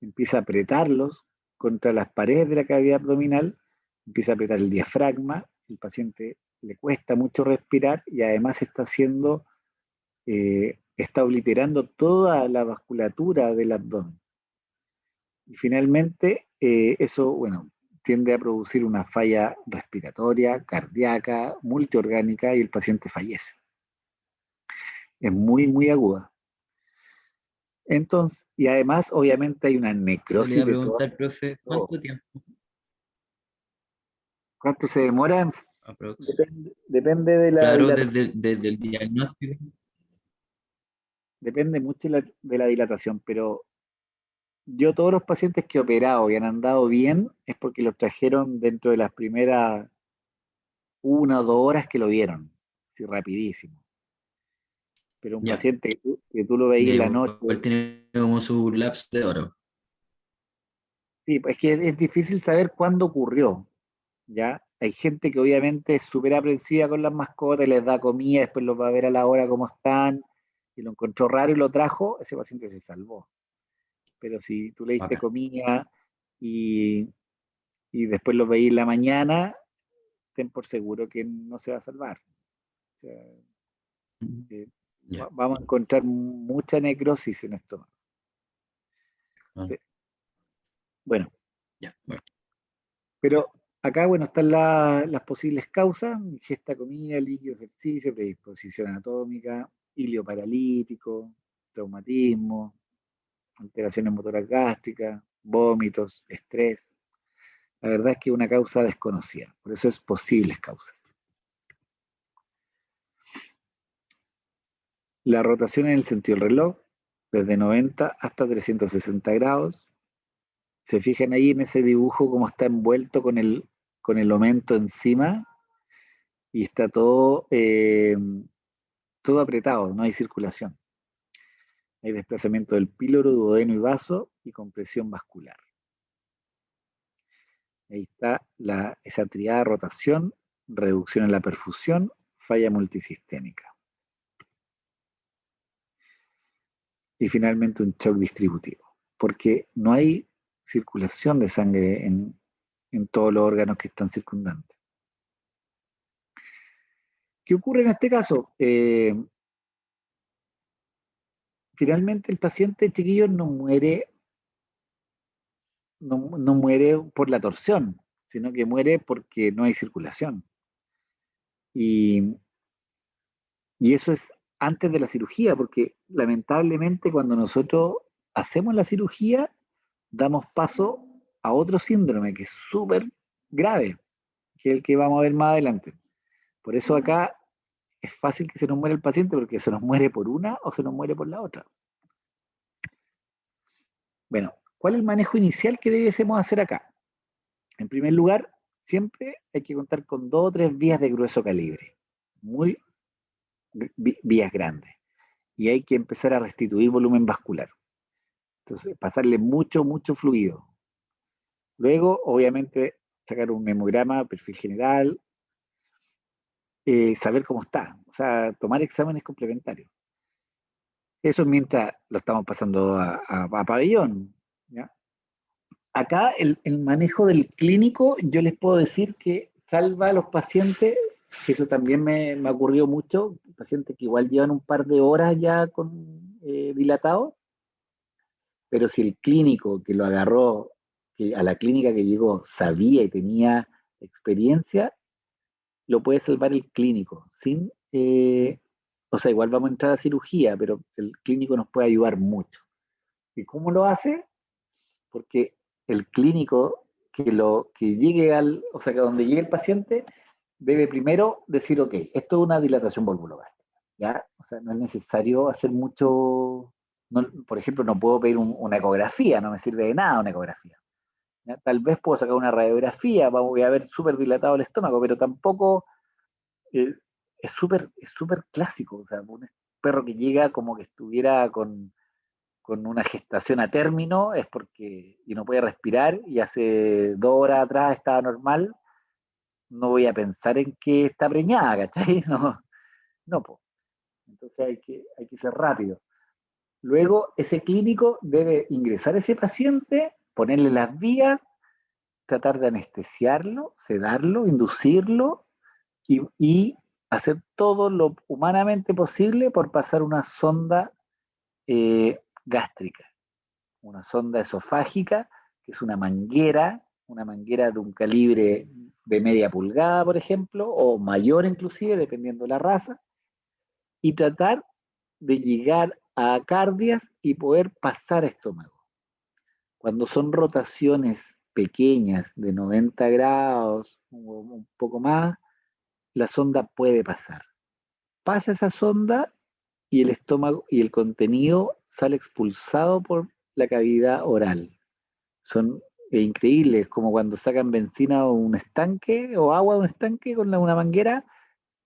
Empieza a apretarlos contra las paredes de la cavidad abdominal, empieza a apretar el diafragma, el paciente le cuesta mucho respirar y además está obliterando toda la vasculatura del abdomen. Y finalmente, eso, bueno, tiende a producir una falla respiratoria, cardíaca, multiorgánica y el paciente fallece. Es muy, muy aguda. Entonces, y además, obviamente, hay una necrosis. Se le iba a preguntar, profe, ¿cuánto tiempo? ¿Cuánto se demora? Aprox. Depende de la Claro, dilatación. desde el diagnóstico. Depende mucho de la dilatación, pero yo todos los pacientes que he operado y han andado bien es porque los trajeron dentro de las primeras 1 o 2 horas que lo vieron, así rapidísimo. Pero un Ya. paciente que tú lo veías en la noche. Igual tiene como su lapso de oro. Sí, pues es que es difícil saber cuándo ocurrió, ¿ya? Hay gente que obviamente es súper aprensiva con las mascotas, les da comida, después los va a ver a la hora cómo están, y lo encontró raro y lo trajo, ese paciente se salvó. Pero si tú le diste comida y después lo veís en la mañana, ten por seguro que no se va a salvar. O sea, vamos a encontrar mucha necrosis en esto. Sí. Bueno. Pero acá, bueno, están las posibles causas: ingesta de comida, líquido, ejercicio, predisposición anatómica, hilio paralítico, traumatismo, alteraciones motoras gástricas, vómitos, estrés. La verdad es que es una causa desconocida, por eso es posibles causas. La rotación en el sentido del reloj, desde 90 hasta 360 grados. Se fijan ahí en ese dibujo cómo está envuelto con el aumento encima y está todo apretado, no hay circulación. Hay desplazamiento del píloro, duodeno y vaso y compresión vascular. Ahí está esa triada: rotación, reducción en la perfusión, falla multisistémica. Y finalmente un shock distributivo, porque no hay circulación de sangre en todos los órganos que están circundantes. ¿Qué ocurre en este caso? Finalmente el paciente, chiquillo, no muere por la torsión, sino que muere porque no hay circulación. Y eso es antes de la cirugía, porque lamentablemente cuando nosotros hacemos la cirugía, damos paso a otro síndrome que es súper grave, que es el que vamos a ver más adelante. Por eso acá es fácil que se nos muera el paciente, porque se nos muere por una o se nos muere por la otra. Bueno, ¿cuál es el manejo inicial que debiésemos hacer acá? En primer lugar, siempre hay que contar con 2 o 3 vías de grueso calibre, vías grandes, y hay que empezar a restituir volumen vascular. Entonces, pasarle mucho, mucho fluido. Luego, obviamente, sacar un hemograma, perfil general, saber cómo está, o sea, tomar exámenes complementarios. Eso mientras lo estamos pasando a pabellón, ¿ya? Acá el manejo del clínico, yo les puedo decir que salva a los pacientes, que eso también me ocurrió mucho, pacientes que igual llevan un par de horas ya con dilatado, pero si el clínico que lo agarró, que a la clínica que llegó sabía y tenía experiencia, lo puede salvar el clínico, sin, o sea, igual vamos a entrar a cirugía, pero el clínico nos puede ayudar mucho. ¿Y cómo lo hace? Porque el clínico que llegue o sea, que donde llegue el paciente, debe primero decir, ok, esto es una dilatación valvulogástrica, ¿ya? O sea, no es necesario hacer mucho, por ejemplo, no puedo pedir una ecografía, no me sirve de nada una ecografía. ¿Ya? Tal vez puedo sacar una radiografía, voy a ver súper dilatado el estómago, pero tampoco es súper clásico, o sea, un perro que llega como que estuviera con una gestación a término, es porque, y no puede respirar, y hace 2 horas atrás estaba normal, no voy a pensar en que está preñada, ¿cachai? No, no, pues. Entonces hay que ser rápido. Luego, ese clínico debe ingresar a ese paciente, ponerle las vías, tratar de anestesiarlo, sedarlo, inducirlo y hacer todo lo humanamente posible por pasar una sonda gástrica, una sonda esofágica, que es una manguera de un calibre de media pulgada, por ejemplo, o mayor inclusive, dependiendo de la raza, y tratar de llegar a cardias y poder pasar a estómago. Cuando son rotaciones pequeñas de 90 grados o un poco más, la sonda puede pasar. Pasa esa sonda y el estómago y el contenido sale expulsado por la cavidad oral. Son increíbles, como cuando sacan benzina o un estanque o agua de un estanque con una manguera,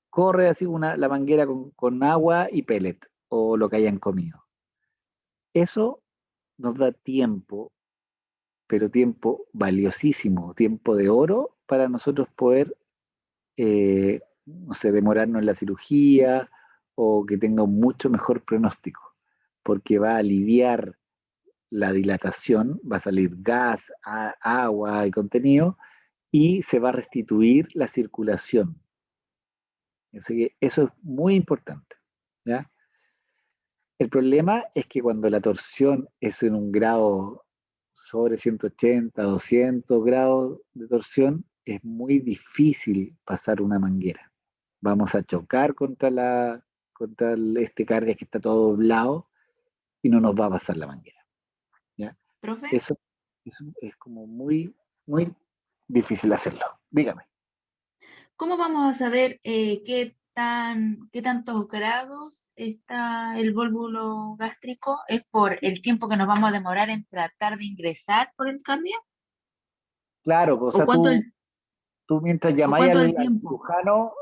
corre así la manguera con agua y pellet o lo que hayan comido. Eso nos da tiempo, pero tiempo valiosísimo, tiempo de oro para nosotros poder, no sé, demorarnos en la cirugía o que tenga un mucho mejor pronóstico, porque va a aliviar la dilatación, va a salir gas, agua y contenido, y se va a restituir la circulación. Así que eso es muy importante, ¿ya? El problema es que cuando la torsión es en un grado sobre 180, 200 grados de torsión, es muy difícil pasar una manguera. Vamos a chocar contra este cardia que está todo doblado y no nos va a pasar la manguera, ¿ya? Profe, Eso es como muy, muy difícil hacerlo. Dígame. ¿cómo vamos a saber qué tantos grados está el vólvulo gástrico? ¿Es por el tiempo que nos vamos a demorar en tratar de ingresar por el cardio? Claro, o ¿O sea, tú mientras o llamáis cuánto el al tiempo? cirujano,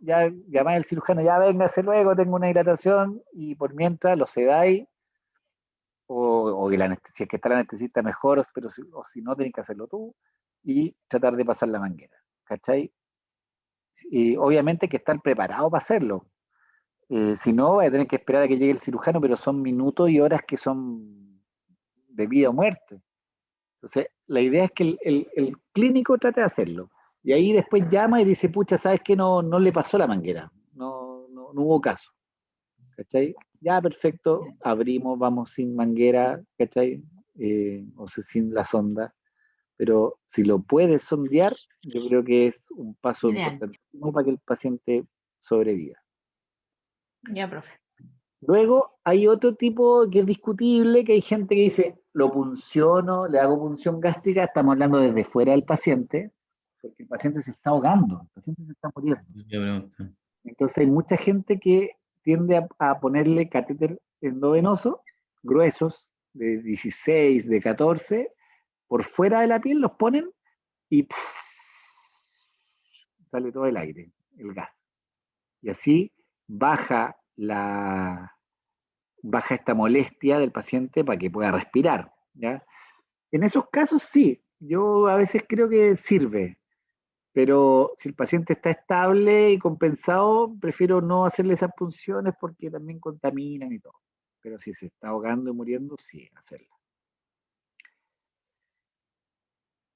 ya llamáis al cirujano, ya véngase luego, tengo una dilatación, y por mientras lo sedáis, o que si es que está el anestesista mejor, pero o si no, tenés que hacerlo tú, y tratar de pasar la manguera, ¿cachai? Y obviamente hay que estar preparado para hacerlo. Si no, vas a tener que esperar a que llegue el cirujano, pero son minutos y horas que son de vida o muerte. Entonces, la idea es que el clínico trate de hacerlo. Y ahí después llama y dice, pucha, ¿sabes qué? No le pasó la manguera. No hubo caso. ¿Cachai? Ya, perfecto, abrimos, vamos sin manguera, ¿cachai? O sea, sin la sonda. Pero si lo puedes sondear, yo creo que es un paso Ideal. importantísimo para que el paciente sobreviva. Ya, profe. Luego hay otro tipo que es discutible, que hay gente que dice, lo punciono, le hago punción gástrica, estamos hablando desde fuera del paciente, porque el paciente se está ahogando, el paciente se está muriendo. Entonces hay mucha gente que tiende a ponerle catéter endovenoso, gruesos, de 16, de 14, por fuera de la piel los ponen y sale todo el aire, el gas. Y así baja esta molestia del paciente para que pueda respirar, ¿ya? En esos casos sí, yo a veces creo que sirve, pero si el paciente está estable y compensado, prefiero no hacerle esas punciones porque también contaminan y todo. Pero si se está ahogando y muriendo, sí, hacerla.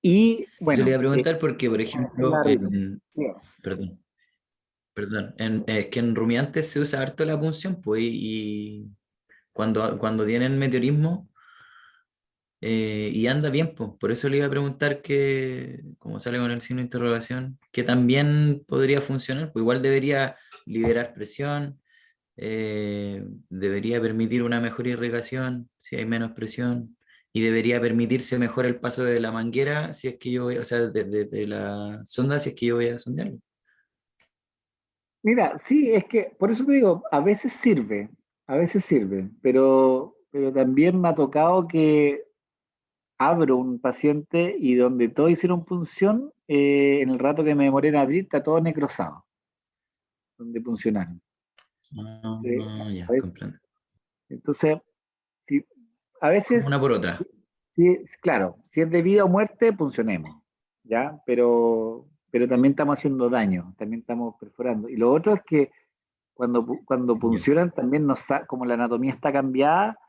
Y Eso le iba bueno, a preguntar porque, por ejemplo, perdón, es que en rumiantes se usa harto la punción, pues, y cuando tienen meteorismo, y anda bien, pues. Por eso le iba a preguntar que, como sale con el signo de interrogación, que también podría funcionar, pues igual debería liberar presión, debería permitir una mejor irrigación si hay menos presión, y debería permitirse mejor el paso de la manguera si es que yo voy, o sea, de la sonda si es que yo voy a sondearlo. Mira, sí, es que por eso te digo, a veces sirve, pero también me ha tocado que abro un paciente y donde todos hicieron punción, en el rato que me demoré en abrir, está todo necrosado, donde puncionaron. Sí, Ya, a veces- comprendo. entonces, si, a veces, Una por otra. claro, si es de vida o muerte, puncionemos, ¿ya? Pero también estamos haciendo daño, también estamos perforando. Y lo otro es que cuando Ya. puncionan, también como la anatomía está cambiada,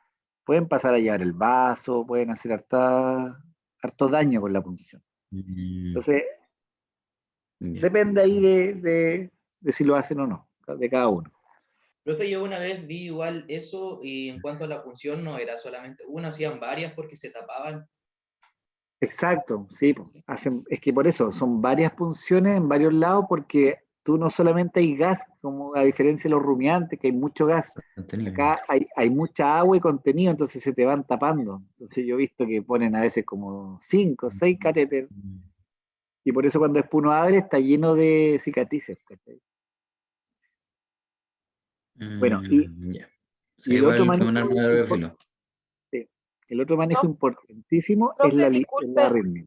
pueden pasar a llevar el vaso, pueden hacer harto daño con la punción. Entonces, Ya. depende ahí de si lo hacen o no, de cada uno. Profe, yo una vez vi igual eso y en cuanto a la punción no era solamente una, hacían varias porque se tapaban. Exacto, sí, po. Es que por eso son varias punciones en varios lados, porque tú no solamente hay gas, como a diferencia de los rumiantes, que hay mucho gas, Contenido. acá hay mucha agua y contenido, entonces se te van tapando. Entonces yo he visto que ponen a veces como 5 o 6 catéteres, y por eso cuando después uno abre está lleno de cicatrices, ¿cachai? Bueno, Ya. O y sea, el otro igual como manejo, un arma de doble filo. sí, el otro manejo Profe, importantísimo es profe, es la arritmia.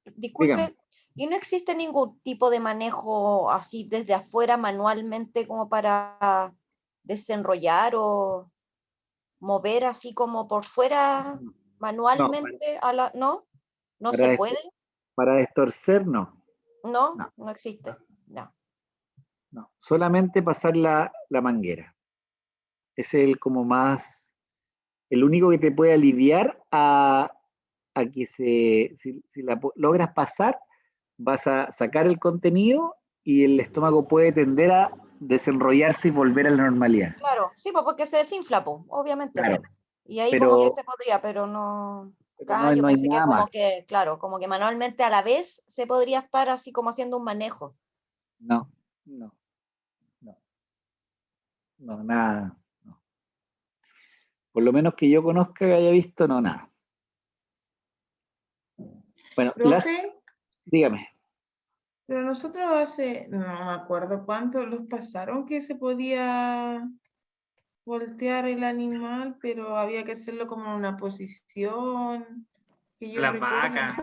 Dígame. disculpe, ¿y no existe ningún tipo de manejo así desde afuera manualmente como para desenrollar o mover así como por fuera No, manualmente a la... ¿No? ¿No se para, puede? para destorcer no, No, no, no existe. No. no. Solamente pasar la manguera. Ese es el como más, el único que te puede aliviar a que si logras pasar, vas a sacar el contenido y el estómago puede tender a desenrollarse y volver a la normalidad. Claro, sí, pues porque se desinfla, pues, obviamente. Claro, Y ahí como que pero, se podría, pero no. pero Ah, yo no hay pensé que nada más. como que, claro, como que manualmente a la vez se podría estar así como haciendo un manejo. No, no, no, no, nada. No. Por lo menos que yo conozca, que haya visto, no, nada. Bueno, Profe, dígame. pero nosotros hace, no me acuerdo cuánto, los pasaron que se podía voltear el animal, pero había que hacerlo como en una posición, que yo Las recuerdo. vacas.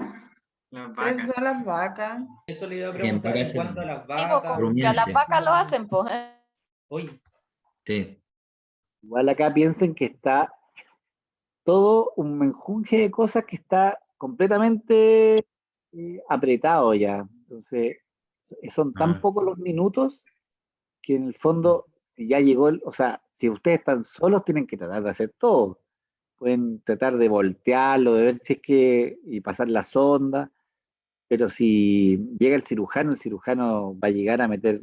Las Pero esas vacas. son las vacas. Eso le iba a Bien, preguntar para en hacer cuanto a las Sí, pues, vacas. que a las rumiante. vacas lo hacen, pues. Oye, Sí. Igual acá piensen que está todo un menjunje de cosas que está completamente apretado ya. Entonces, son tan Ah, pocos los minutos que en el fondo, si ya llegó o sea, si ustedes están solos, tienen que tratar de hacer todo. Pueden tratar de voltearlo, de ver si es que, y pasar la sonda, pero si llega el cirujano va a llegar a meter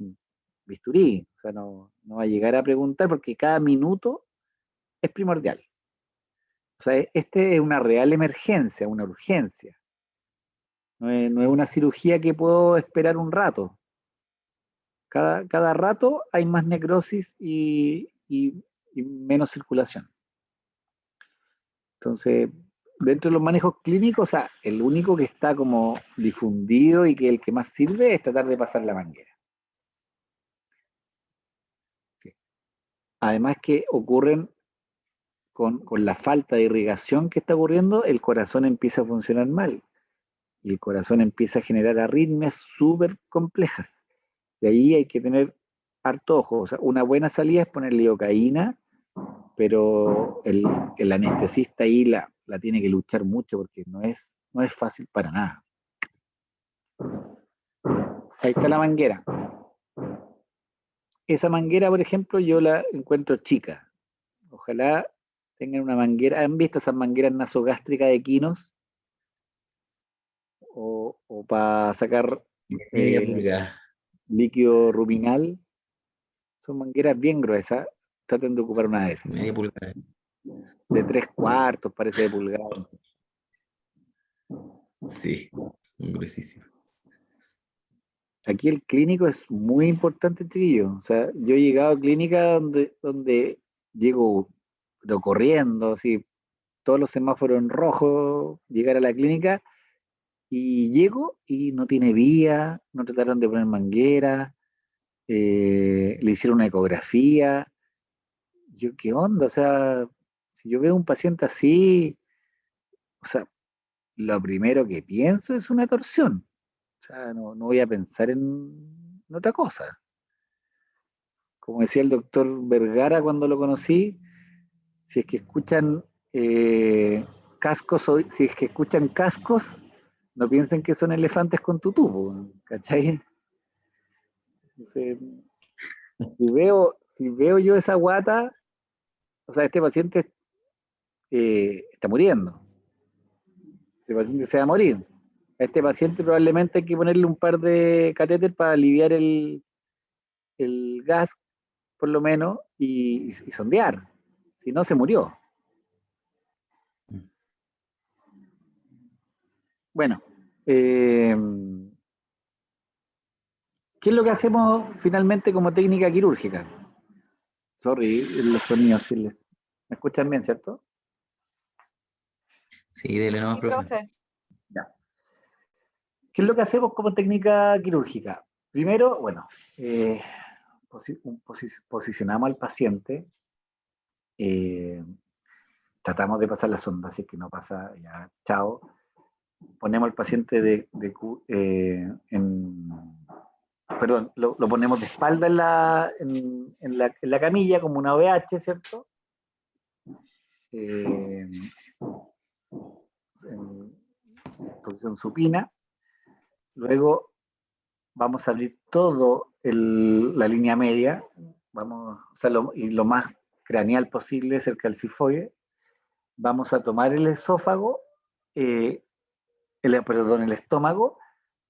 bisturí, o sea, no va a llegar a preguntar porque cada minuto es primordial. O sea, este es una real emergencia, una urgencia. No es una cirugía que puedo esperar un rato. Cada rato hay más necrosis y menos circulación. Entonces, dentro de los manejos clínicos, o sea, el único que está como difundido y que el que más sirve es tratar de pasar la manguera. Sí. Además que ocurren con la falta de irrigación que está ocurriendo, el corazón empieza a funcionar mal y el corazón empieza a generar arritmias súper complejas. De ahí hay que tener harto ojo. O sea, una buena salida es poner lidocaína, pero el anestesista ahí la tiene que luchar mucho porque no es fácil para nada. Ahí está la manguera. Esa manguera, por ejemplo, yo la encuentro chica. Ojalá tengan una manguera. ¿Han visto esas mangueras nasogástricas de quinos? O para sacar media eh, pulgada. líquido ruminal. Son mangueras bien gruesas. Traten de ocupar una de esas. Media pulgada. De 3/4, parece de pulgada. Sí, son gruesísimos. Aquí el clínico es muy importante, chiquillo. O sea, yo he llegado a clínicas donde llego pero corriendo, así, todos los semáforos en rojo, llegar a la clínica y llego y no tiene vía, no trataron de poner manguera, le hicieron una ecografía. Yo, ¿qué onda? O sea, si yo veo un paciente así, o sea, lo primero que pienso es una torsión. O sea, no voy a pensar en otra cosa. Como decía el doctor Vergara cuando lo conocí, si es que escuchan cascos, si es que escuchan cascos, no piensen que son elefantes con tutú, po, ¿cachai? Entonces, si veo yo esa guata, o sea, este paciente está muriendo. Ese paciente se va a morir. A este paciente probablemente hay que ponerle un par de catéter para aliviar el gas, por lo menos, y sondear. Si no, se murió. Bueno, ¿qué es lo que hacemos finalmente como técnica quirúrgica? Sorry, los sonidos. ¿Me escuchan bien, cierto? Sí, dele nomás, Sí, profe. profe. Ya. ¿Qué es lo que hacemos como técnica quirúrgica? Primero, bueno, posicionamos al paciente, tratamos de pasar la sonda, si es que no pasa, ya, chao. Ponemos al paciente perdón, lo ponemos de espalda en la camilla, como una OVH, ¿cierto? En posición supina. Luego vamos a abrir todo la línea media, o sea, y lo más craneal posible cerca del cifoide. Vamos a tomar el esófago, perdón, el estómago,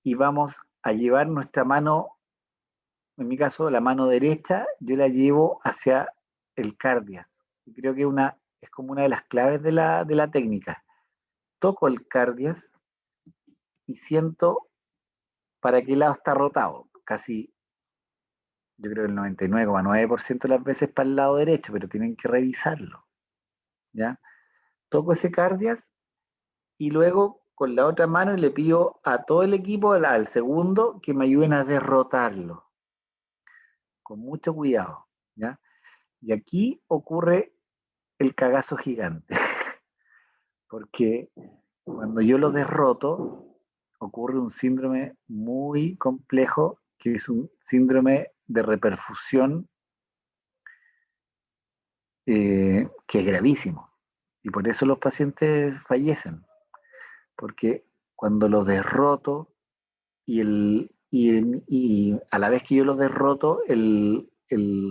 y vamos a llevar nuestra mano, en mi caso, la mano derecha, yo la llevo hacia el cardias. Y creo que es como una de las claves de la técnica. Toco el cardias y siento para qué lado está rotado. Casi, yo creo el 99,9% de las veces para el lado derecho, pero tienen que revisarlo. ¿Ya? Toco ese cardias y luego con la otra mano le pido a todo el equipo, al segundo, que me ayuden a derrotarlo. Con mucho cuidado. ¿Ya? Y aquí ocurre el cagazo gigante. Porque cuando yo lo derroto, ocurre un síndrome muy complejo, que es un síndrome de reperfusión que es gravísimo. Y por eso los pacientes fallecen. Porque cuando lo derroto y a la vez que yo lo derroto, el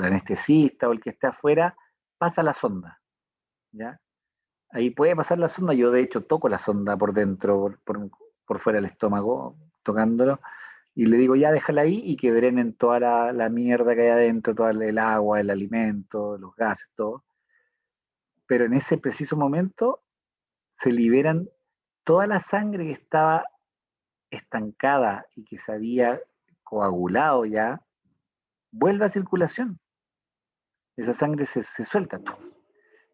anestesista o el que está afuera pasa la sonda. ¿Ya? Ahí puede pasar la sonda, yo de hecho toco la sonda por dentro, por fuera del estómago, tocándolo, y le digo, ya déjala ahí y que drenen toda la mierda que hay adentro, todo el agua, el alimento, los gases, todo. Pero en ese preciso momento se liberan toda la sangre que estaba estancada y que se había coagulado ya, vuelve a circulación. Esa sangre se suelta.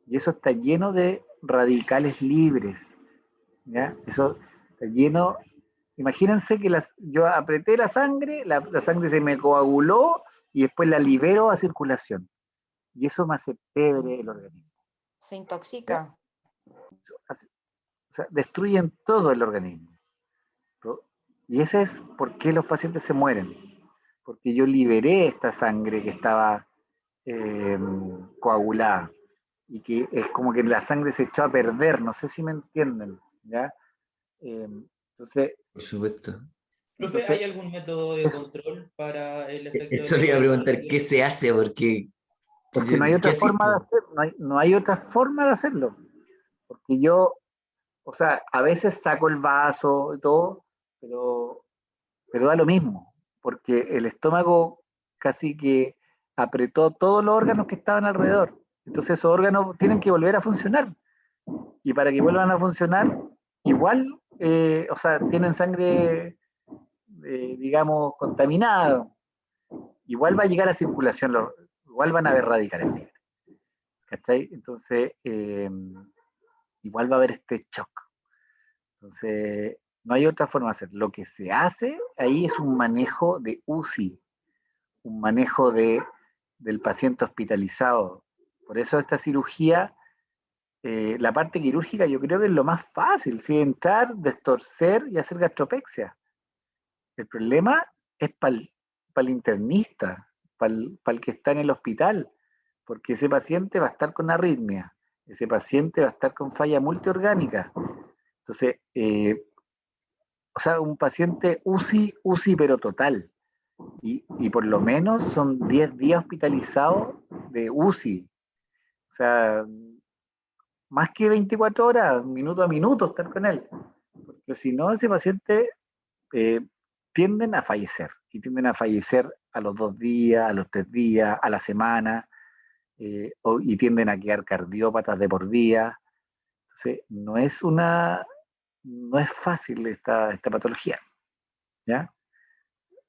Y eso está lleno de radicales libres. ¿Ya? Eso está lleno. Imagínense que yo apreté la sangre se me coaguló y después la libero a circulación. Y eso me hace pebre el organismo. Se intoxica. O sea, destruyen todo el organismo. Y ese es por qué los pacientes se mueren. Porque yo liberé esta sangre que estaba coagulada. Y que es como que la sangre se echó a perder. No sé si me entienden. ¿Ya? Entonces, por supuesto. Profe, ¿hay algún método de control para el efecto? Eso le iba a preguntar, ¿qué se hace? Porque no hay otra forma de hacerlo. No hay otra forma de hacerlo. Porque yo, o sea, a veces saco el vaso y todo, pero da lo mismo. Porque el estómago casi que apretó todos los órganos que estaban alrededor. Entonces esos órganos tienen que volver a funcionar. Y para que vuelvan a funcionar, igual o sea, tienen sangre, digamos, contaminada, igual va a llegar a circulación, igual van a haber radicales libres. ¿Cachai? Entonces, igual va a haber este shock. Entonces, no hay otra forma de hacer. Lo que se hace ahí es un manejo de UCI, un manejo del paciente hospitalizado. Por eso esta cirugía, la parte quirúrgica yo creo que es lo más fácil, ¿sí? Entrar, destorcer y hacer gastropexia. El problema es para el internista, para el que está en el hospital, porque ese paciente va a estar con arritmia, ese paciente va a estar con falla multiorgánica. Entonces, o sea, un paciente UCI pero total. Y por lo menos son 10 días hospitalizados de UCI. O sea, más que 24 horas, minuto a minuto estar con él. Porque si no, ese paciente tienden a fallecer. Y tienden a fallecer a los 2 días, a los 3 días, a la semana. Y tienden a quedar cardiópatas de por vida. Entonces, no es fácil esta patología, ¿ya?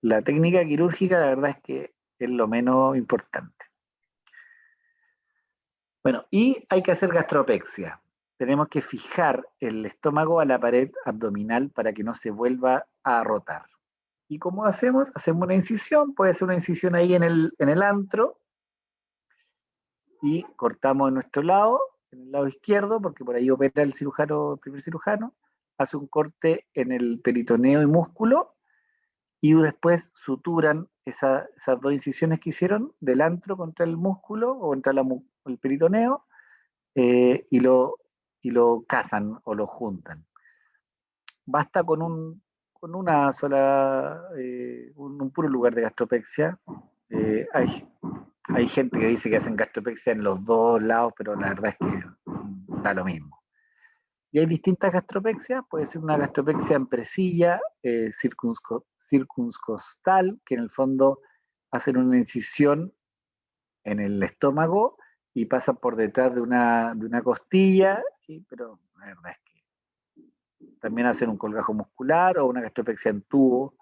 La técnica quirúrgica, la verdad es que es lo menos importante. Bueno, y hay que hacer gastropexia. Tenemos que fijar el estómago a la pared abdominal para que no se vuelva a rotar. ¿Y cómo hacemos? Hacemos una incisión, puede ser una incisión ahí en el antro, y cortamos en nuestro lado, en el lado izquierdo, porque por ahí opera el primer cirujano, hace un corte en el peritoneo y músculo, y después suturan esas 2 incisiones que hicieron del antro contra el músculo o contra el peritoneo, y lo casan o lo juntan. Basta con una sola, un puro lugar de gastropexia. Hay gente que dice que hacen gastropexia en los 2 lados, pero la verdad es que da lo mismo. Y hay distintas gastropexias, puede ser una gastropexia en presilla, circuncostal, que en el fondo hacen una incisión en el estómago y pasan por detrás de una costilla, ¿sí? Pero la verdad es que también hacen un colgajo muscular o una gastropexia en tubo.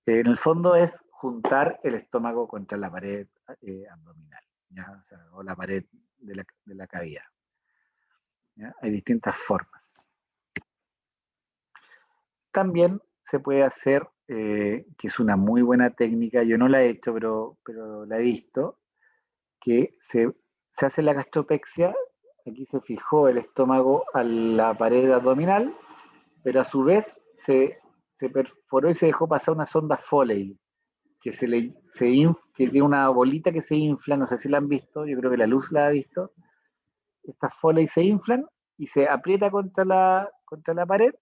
En el fondo es juntar el estómago contra la pared abdominal, ¿ya? O sea, o la pared de la cavidad. ¿Ya? Hay distintas formas. También se puede hacer, que es una muy buena técnica, yo no la he hecho, pero la he visto, que se hace la gastropexia, aquí se fijó el estómago a la pared abdominal, pero a su vez se perforó y se dejó pasar una sonda Foley, que que tiene una bolita que se infla, no sé si la han visto, yo creo que la luz la ha visto. Estas Foley se inflan y se aprieta contra la pared,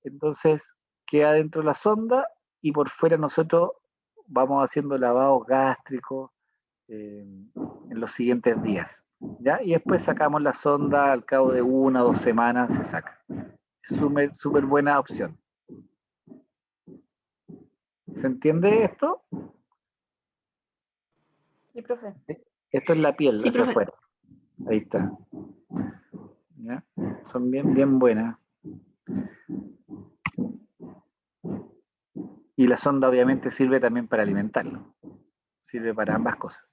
entonces queda dentro de la sonda y por fuera nosotros vamos haciendo lavados gástricos en los siguientes días, ¿ya? Y después sacamos la sonda al cabo de 1 o 2 semanas, se saca. Es súper buena opción. ¿Se entiende esto? Sí, profe. Esto es la piel, Sí, hacia profe. afuera. Ahí está. ¿Ya? Son bien buenas. Y la sonda obviamente sirve también para alimentarlo. Sirve para ambas cosas.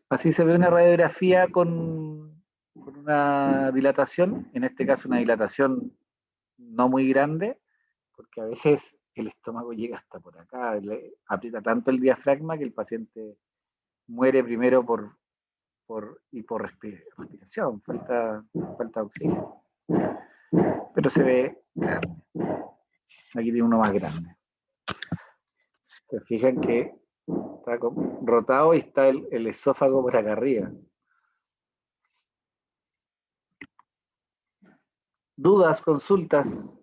Así se ve una radiografía con una dilatación, en este caso una dilatación no muy grande, porque a veces el estómago llega hasta por acá, le aprieta tanto el diafragma que el paciente muere primero por hiporrespiración, falta de oxígeno. Pero se ve grande. Aquí tiene uno más grande. Se fijan que está rotado y está el esófago por acá arriba. ¿Dudas, consultas?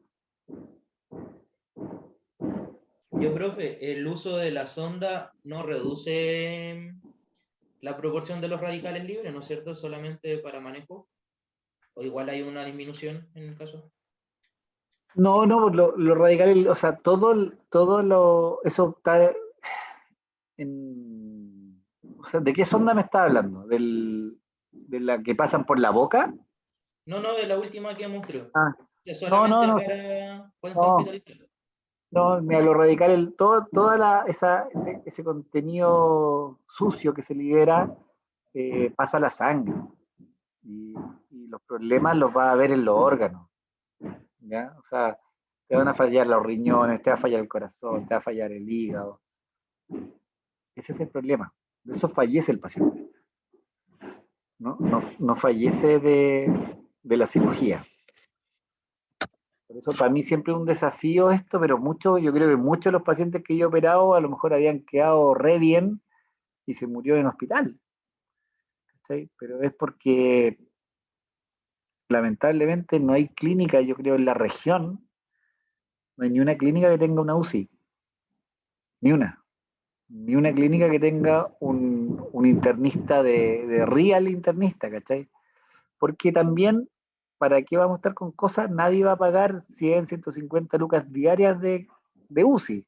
Yo, profe, ¿el uso de la sonda no reduce la proporción de los radicales libres, ¿no es cierto? ¿Solamente para manejo? ¿O igual hay una disminución en el caso? No, lo radical, o sea, eso está en... O sea, ¿de qué sonda me está hablando? de la que pasan por la boca. No, de la última que mostró. Ah, Que solamente no. para cuando No. hospitalizado. No, mira, lo radical, ese contenido sucio que se libera pasa a la sangre y los problemas los va a ver en los órganos, ¿ya? O sea, te van a fallar los riñones, te va a fallar el corazón, te va a fallar el hígado. Ese es el problema. De eso fallece el paciente. No fallece de la cirugía. Por eso para mí siempre es un desafío esto, pero yo creo que muchos de los pacientes que yo he operado a lo mejor habían quedado re bien y se murió en hospital. ¿Sí? Pero es porque lamentablemente no hay clínica, yo creo, en la región, no hay ni una clínica que tenga una UCI. Ni una. Ni una clínica que tenga un internista de real internista, ¿cachai? Porque también, ¿para qué vamos a estar con cosas? Nadie va a pagar 100, 150 lucas diarias de UCI.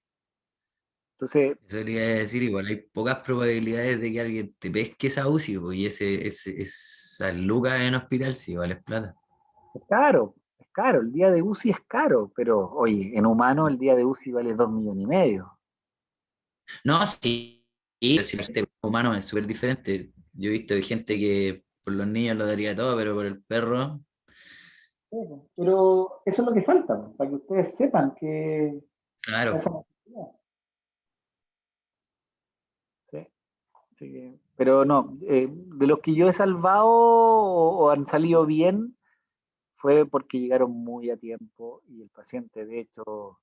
Entonces, Eso le iba a decir, igual hay pocas probabilidades de que alguien te pesque esa UCI, pues, y esa lucas en hospital, sí, vale plata. es caro, el día de UCI es caro, pero oye, en humano el día de UCI vale 2,5 millones. No, sí, pero si la gente humano es súper diferente. Yo he visto gente que por los niños lo daría todo, pero por el perro, Pero eso es lo que falta, para que ustedes sepan que claro. esa necesidad. Sí, pero no, de los que yo he salvado o han salido bien, fue porque llegaron muy a tiempo y el paciente, de hecho,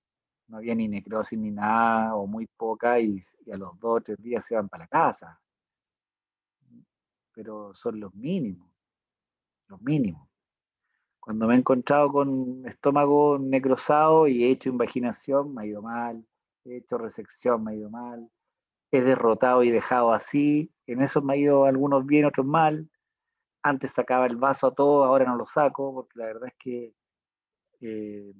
no había ni necrosis ni nada, o muy poca, y a los 2 o 3 días se van para la casa. Pero son los mínimos, los mínimos. Cuando me he encontrado con estómago necrosado y he hecho invaginación, me ha ido mal, he hecho resección, me ha ido mal, he derrotado y dejado así, en eso me ha ido algunos bien, otros mal. Antes sacaba el vaso a todo, ahora no lo saco, porque la verdad es que eh,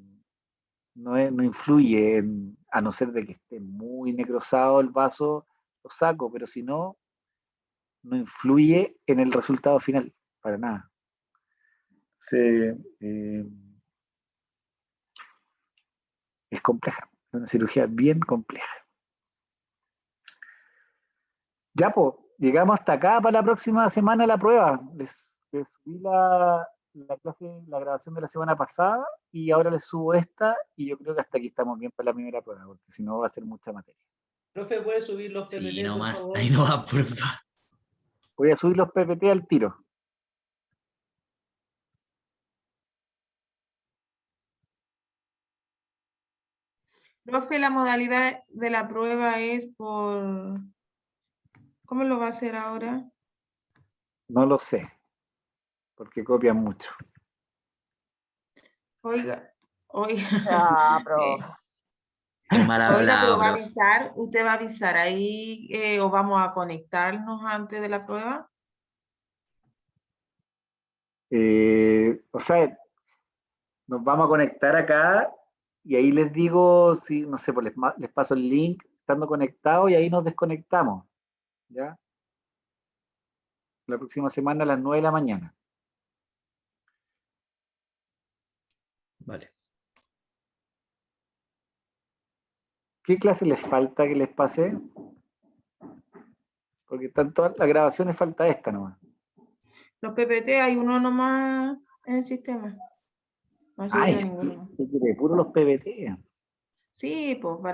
no influye, a no ser de que esté muy necrosado el vaso, lo saco, pero si no, no influye en el resultado final, para nada. Es compleja, es una cirugía bien compleja. Ya, pues, llegamos hasta acá para la próxima semana la prueba. Les subí la clase, la grabación de la semana pasada y ahora les subo esta y yo creo que hasta aquí estamos bien para la primera prueba, porque si no va a ser mucha materia. Profe, ¿puede subir los Sí, PPT, por nomás, favor? ahí nomás, por favor. Voy a subir los PPT al tiro. Profe, la modalidad de la prueba es por... ¿Cómo lo va a hacer ahora? No lo sé, porque copian mucho. Oiga, oiga. Ah, profe. Es mal Oiga, pero hablado, va a bro. avisar, usted va a avisar ahí o vamos a conectarnos antes de la prueba. O sea, nos vamos a conectar acá y ahí les digo, si, no sé, pues les paso el link estando conectados y ahí nos desconectamos. ¿Ya? La próxima semana a las 9 de la mañana. Vale. ¿Qué clase les falta que les pase? Porque están todas las grabaciones, falta esta nomás. Los PPT hay uno nomás en el sistema. No ha Ay, subido sí, ninguno. puro los PPT. Sí, pues para